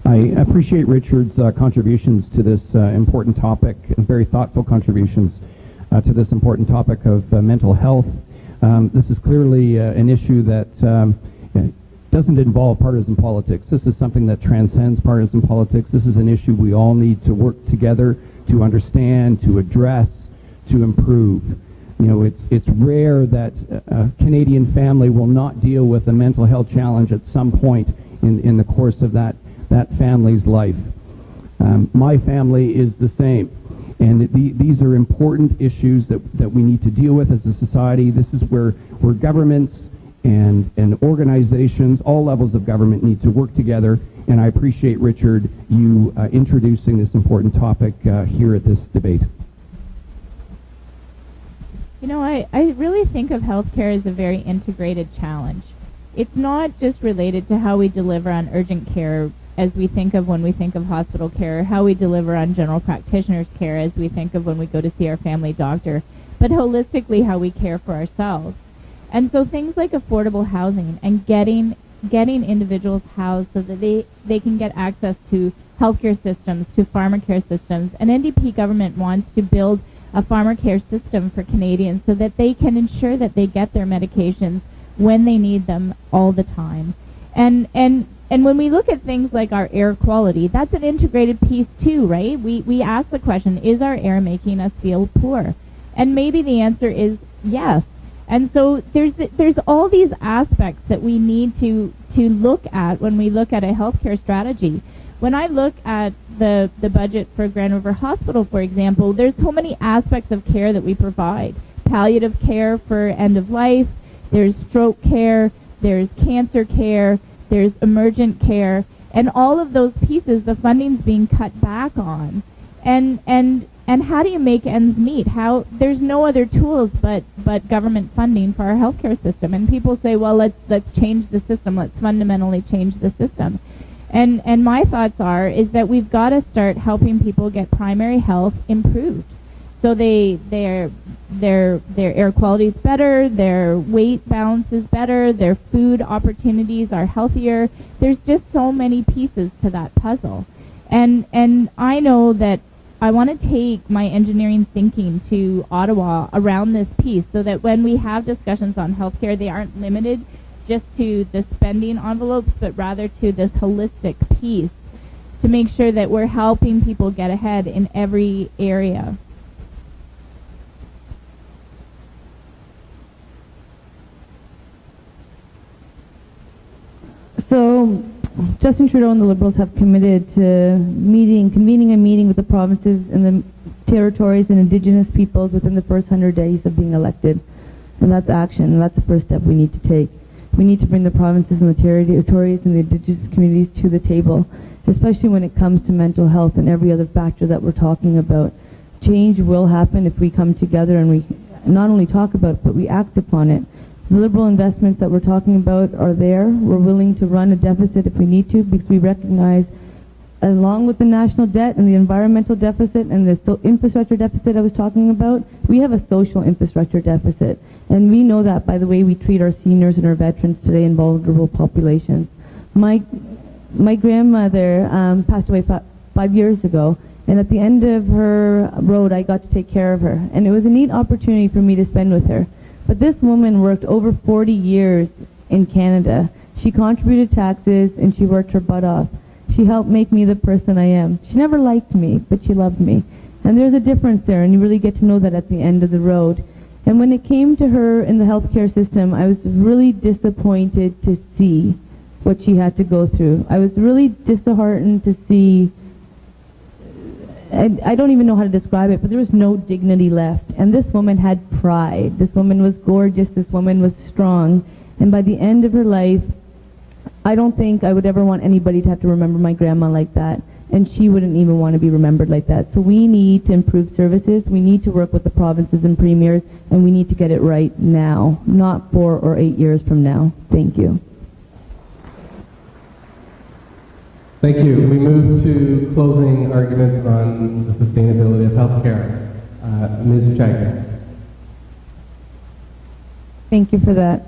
I appreciate Richard's contributions to this important topic, and very thoughtful contributions to this important topic of mental health. This is clearly an issue that doesn't involve partisan politics. This is something that transcends partisan politics. This is an issue we all need to work together to understand, to address, to improve. You know, it's rare that a Canadian family will not deal with a mental health challenge at some point in the course of that family's life. My family is the same. And these are important issues that we need to deal with as a society. This is where governments and organizations, all levels of government, need to work together. And I appreciate, Richard, you introducing this important topic here at this debate. You know, I really think of healthcare as a very integrated challenge. It's not just related to how we deliver on urgent care as we think of when we think of hospital care, how we deliver on general practitioners care as we think of when we go to see our family doctor, but holistically how we care for ourselves. And so things like affordable housing and getting individuals housed so that they can get access to healthcare systems, to pharmacare systems. And NDP government wants to build a pharmacare system for Canadians so that they can ensure that they get their medications when they need them all the time. And when we look at things like our air quality, that's an integrated piece too, right? We ask the question, is our air making us feel poor? And maybe the answer is yes. And so there's all these aspects that we need to look at when we look at a healthcare strategy. When I look at the budget for Grand River Hospital, for example, there's so many aspects of care that we provide. Palliative care for end of life, there's stroke care, there's cancer care, there's emergent care, and all of those pieces, the funding's being cut back on. And how do you make ends meet? There's no other tools but government funding for our healthcare system. And people say, well, let's change the system. Let's fundamentally change the system. And my thoughts is that we've got to start helping people get primary health improved. So their air quality is better, their weight balance is better, their food opportunities are healthier. There's just so many pieces to that puzzle. And I know that I want to take my engineering thinking to Ottawa around this piece so that when we have discussions on healthcare, they aren't limited just to the spending envelopes, but rather to this holistic piece to make sure that we're helping people get ahead in every area. So, Justin Trudeau and the Liberals have committed to convening a meeting with the provinces and the territories and Indigenous peoples within the first 100 days of being elected. And that's action, and that's the first step we need to take. We need to bring the provinces and the territories and the Indigenous communities to the table, especially when it comes to mental health and every other factor that we're talking about. Change will happen if we come together and we not only talk about it, but we act upon it. The Liberal investments that we're talking about are there. We're willing to run a deficit if we need to, because we recognize, along with the national debt and the environmental deficit and the infrastructure deficit I was talking about, we have a social infrastructure deficit. And we know that by the way we treat our seniors and our veterans today in vulnerable populations. My grandmother passed away 5 years ago, and at the end of her road I got to take care of her. And it was a neat opportunity for me to spend with her. But this woman worked over 40 years in Canada. She contributed taxes and she worked her butt off. She helped make me the person I am. She never liked me, but she loved me. And there's a difference there, and you really get to know that at the end of the road. And when it came to her in the healthcare system, I was really disappointed to see what she had to go through. I was really disheartened to see, and I don't even know how to describe it, but there was no dignity left. And this woman had pride. This woman was gorgeous. This woman was strong. And by the end of her life, I don't think I would ever want anybody to have to remember my grandma like that. And she wouldn't even want to be remembered like that. So we need to improve services. We need to work with the provinces and premiers, and we need to get it right now, not 4 or 8 years from now. Thank you. Thank you. We move to closing arguments on the sustainability of healthcare. Ms. Jagger. Thank you for that.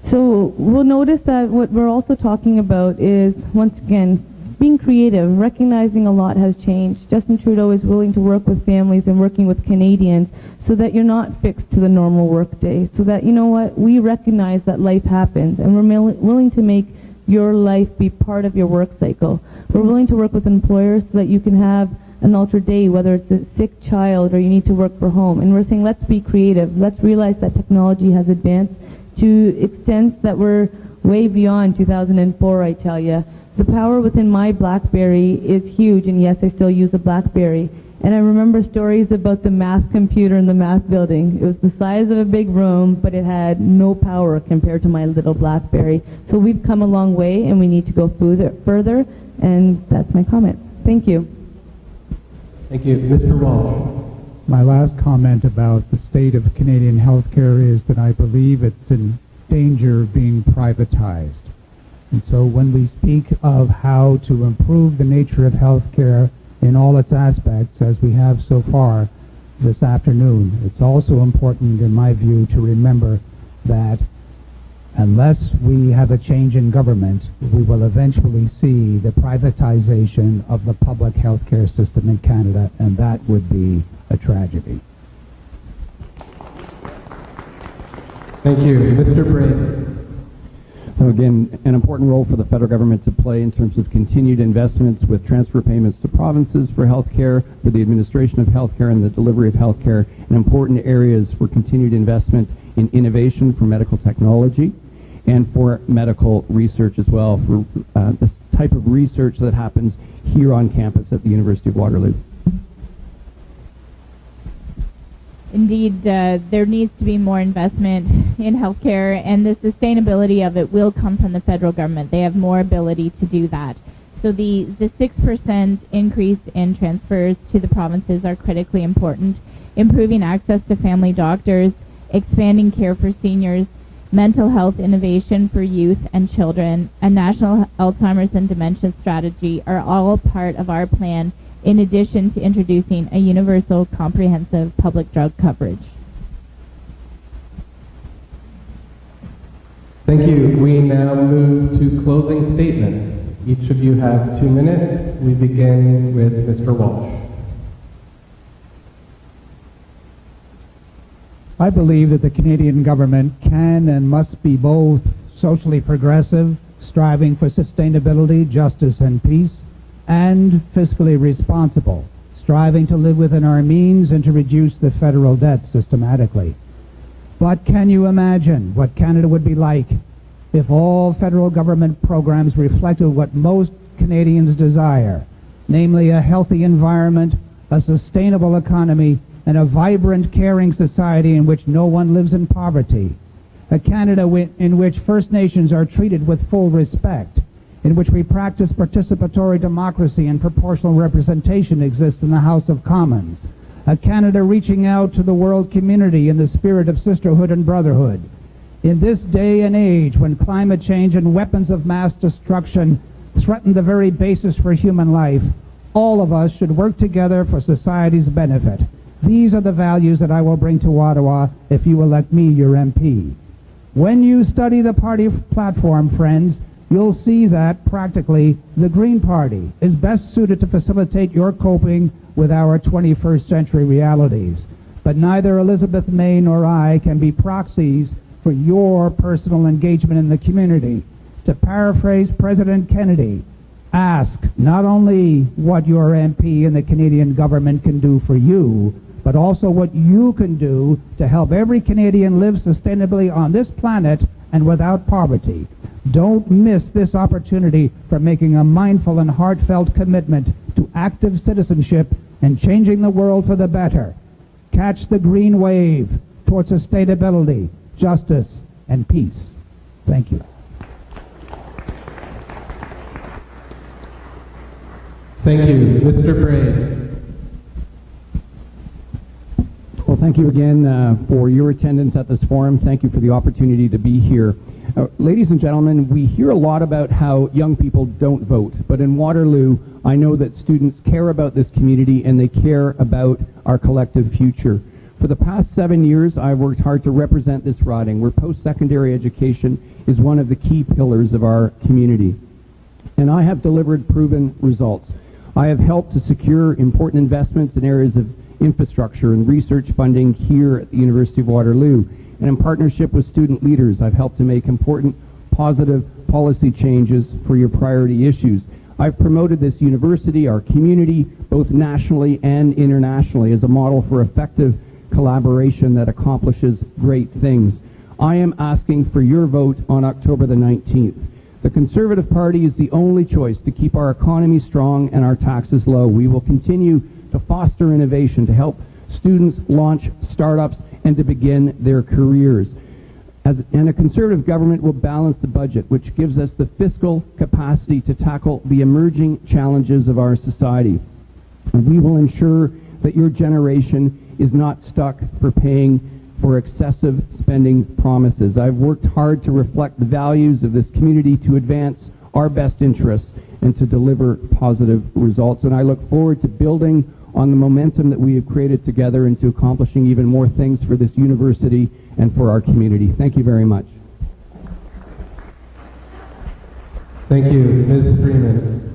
So we'll notice that what we're also talking about is, once again, being creative, recognizing a lot has changed. Justin Trudeau is willing to work with families and working with Canadians so that you're not fixed to the normal work day, so that, you know what, we recognize that life happens, and we're willing to make your life be part of your work cycle. We're willing to work with employers so that you can have an altered day, whether it's a sick child or you need to work from home. And we're saying, let's be creative. Let's realize that technology has advanced to extents that were way beyond 2004, I tell you. The power within my BlackBerry is huge, and yes, I still use a BlackBerry. And I remember stories about the math computer in the math building. It was the size of a big room, but it had no power compared to my little BlackBerry. So we've come a long way, and we need to go further, and that's my comment. Thank you. Thank you. Mr. Walsh. My last comment about the state of Canadian healthcare is that I believe it's in danger of being privatized. And so when we speak of how to improve the nature of healthcare in all its aspects, as we have so far this afternoon, it's also important, in my view, to remember that unless we have a change in government, we will eventually see the privatization of the public healthcare system in Canada, and that would be a tragedy. Thank you. Mr. Brade. So again, an important role for the federal government to play in terms of continued investments with transfer payments to provinces for healthcare, for the administration of healthcare and the delivery of healthcare, and important areas for continued investment in innovation for medical technology and for medical research as well, for this type of research that happens here on campus at the University of Waterloo. Indeed, there needs to be more investment in healthcare, and the sustainability of it will come from the federal government. They have more ability to do that. So the 6% increase in transfers to the provinces are critically important. Improving access to family doctors, expanding care for seniors, mental health innovation for youth and children, a national Alzheimer's and dementia strategy are all part of our plan, in addition to introducing a universal comprehensive public drug coverage. Thank you. We now move to closing statements. Each of you have 2 minutes. We begin with Mr. Walsh. I believe that the Canadian government can and must be both socially progressive, striving for sustainability, justice, and peace, and fiscally responsible, striving to live within our means and to reduce the federal debt systematically. But can you imagine what Canada would be like if all federal government programs reflected what most Canadians desire, namely a healthy environment, a sustainable economy, and a vibrant, caring society in which no one lives in poverty, a Canada in which First Nations are treated with full respect, in which we practice participatory democracy and proportional representation exists in the House of Commons, a Canada reaching out to the world community in the spirit of sisterhood and brotherhood. In this day and age, when climate change and weapons of mass destruction threaten the very basis for human life, all of us should work together for society's benefit. These are the values that I will bring to Ottawa if you elect me your MP. When you study the party platform, friends, you'll see that practically the Green Party is best suited to facilitate your coping with our 21st century realities. But neither Elizabeth May nor I can be proxies for your personal engagement in the community. To paraphrase President Kennedy, ask not only what your MP and the Canadian government can do for you, but also what you can do to help every Canadian live sustainably on this planet and without poverty. Don't miss this opportunity for making a mindful and heartfelt commitment to active citizenship and changing the world for the better. Catch the green wave towards sustainability, justice, and peace. Thank you. Thank you. Mr. Brade. Well, thank you again for your attendance at this forum. Thank you for the opportunity to be here. Ladies and gentlemen, we hear a lot about how young people don't vote, but in Waterloo, I know that students care about this community and they care about our collective future. For the past 7 years, I've worked hard to represent this riding, where post-secondary education is one of the key pillars of our community. And I have delivered proven results. I have helped to secure important investments in areas of infrastructure and research funding here at the University of Waterloo. And in partnership with student leaders, I've helped to make important positive policy changes for your priority issues. I've promoted this university, our community, both nationally and internationally as a model for effective collaboration that accomplishes great things. I am asking for your vote on October the 19th. The Conservative Party is the only choice to keep our economy strong and our taxes low. We will continue to foster innovation, to help students launch startups and to begin their careers. And a Conservative government will balance the budget, which gives us the fiscal capacity to tackle the emerging challenges of our society. And we will ensure that your generation is not stuck for paying for excessive spending promises. I've worked hard to reflect the values of this community, to advance our best interests, and to deliver positive results. And I look forward to building on the momentum that we have created together and to accomplishing even more things for this university and for our community. Thank you very much. Thank you. Ms. Freeman.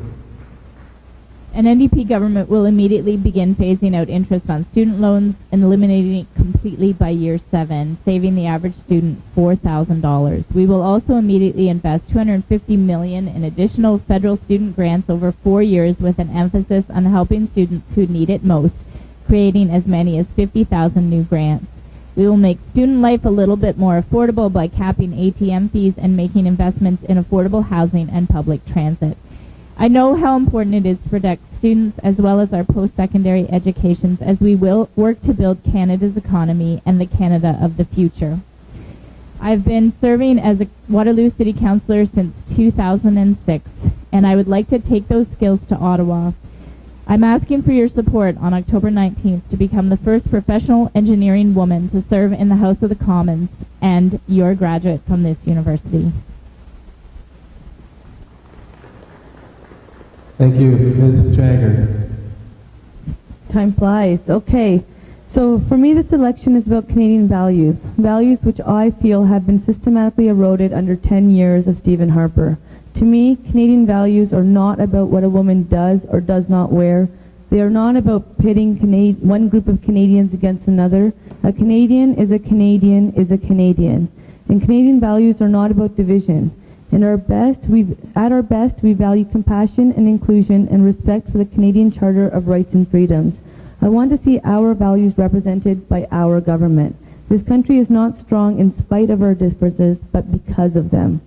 An NDP government will immediately begin phasing out interest on student loans and eliminating it completely by year 7, saving the average student $4,000. We will also immediately invest $250 million in additional federal student grants over 4 years, with an emphasis on helping students who need it most, creating as many as 50,000 new grants. We will make student life a little bit more affordable by capping ATM fees and making investments in affordable housing and public transit. I know how important it is to protect students as well as our post-secondary educations as we will work to build Canada's economy and the Canada of the future. I've been serving as a Waterloo City Councillor since 2006, and I would like to take those skills to Ottawa. I'm asking for your support on October 19th to become the first professional engineering woman to serve in the House of the Commons, and you're a graduate from this university. Thank you. Ms. Jagger. Time flies. Okay. So for me, this election is about Canadian values. Values which I feel have been systematically eroded under 10 years of Stephen Harper. To me, Canadian values are not about what a woman does or does not wear. They are not about pitting one group of Canadians against another. A Canadian is a Canadian is a Canadian. And Canadian values are not about division. At our best, we value compassion and inclusion and respect for the Canadian Charter of Rights and Freedoms. I want to see our values represented by our government. This country is not strong in spite of our differences, but because of them.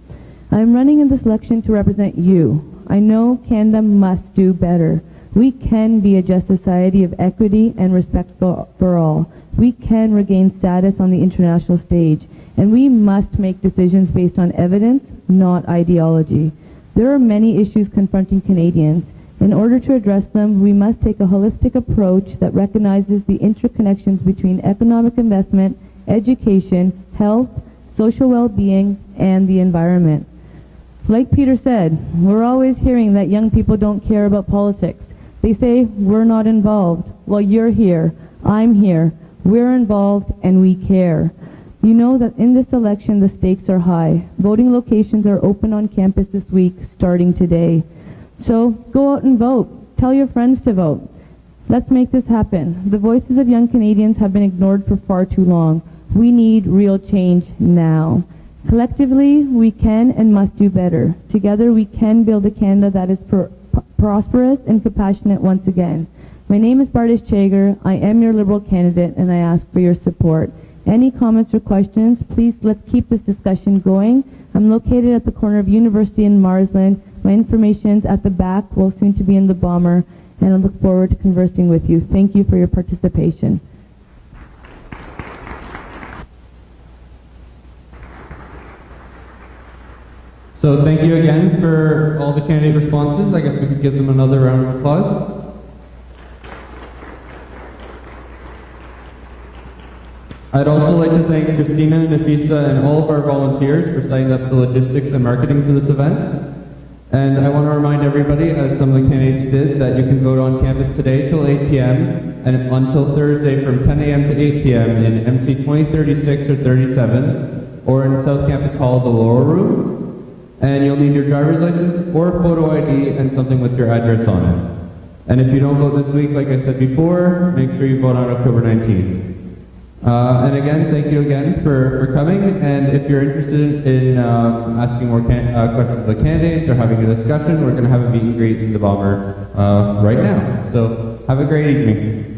I am running in this election to represent you. I know Canada must do better. We can be a just society of equity and respect for all. We can regain status on the international stage. And we must make decisions based on evidence, not ideology. There are many issues confronting Canadians. In order to address them, we must take a holistic approach that recognizes the interconnections between economic investment, education, health, social well-being, and the environment. Like Peter said, we're always hearing that young people don't care about politics. They say, we're not involved. Well, you're here. I'm here. We're involved, and we care. You know that in this election, the stakes are high. Voting locations are open on campus this week, starting today. So go out and vote. Tell your friends to vote. Let's make this happen. The voices of young Canadians have been ignored for far too long. We need real change now. Collectively, we can and must do better. Together, we can build a Canada that is prosperous and compassionate once again. My name is Brade Chager. I am your Liberal candidate, and I ask for your support. Any comments or questions, please let's keep this discussion going. I'm located at the corner of University and Marsland. My information's at the back, will soon to be in the bomber, and I look forward to conversing with you. Thank you for your participation. So thank you again for all the candidate responses. I guess we could give them another round of applause. I'd also like to thank Christina, Nafisa, and all of our volunteers for setting up the logistics and marketing for this event. And I want to remind everybody, as some of the candidates did, that you can vote on campus today till 8 p.m. and until Thursday from 10 a.m. to 8 p.m. in MC 2036 or 37 or in South Campus Hall, the lower room. And you'll need your driver's license or photo ID and something with your address on it. And if you don't vote this week, like I said before, make sure you vote on October 19th. And again, thank you again for coming, and if you're interested in asking more questions of the candidates or having a discussion, we're going to have a meet and greet in the bomber right now. So have a great evening.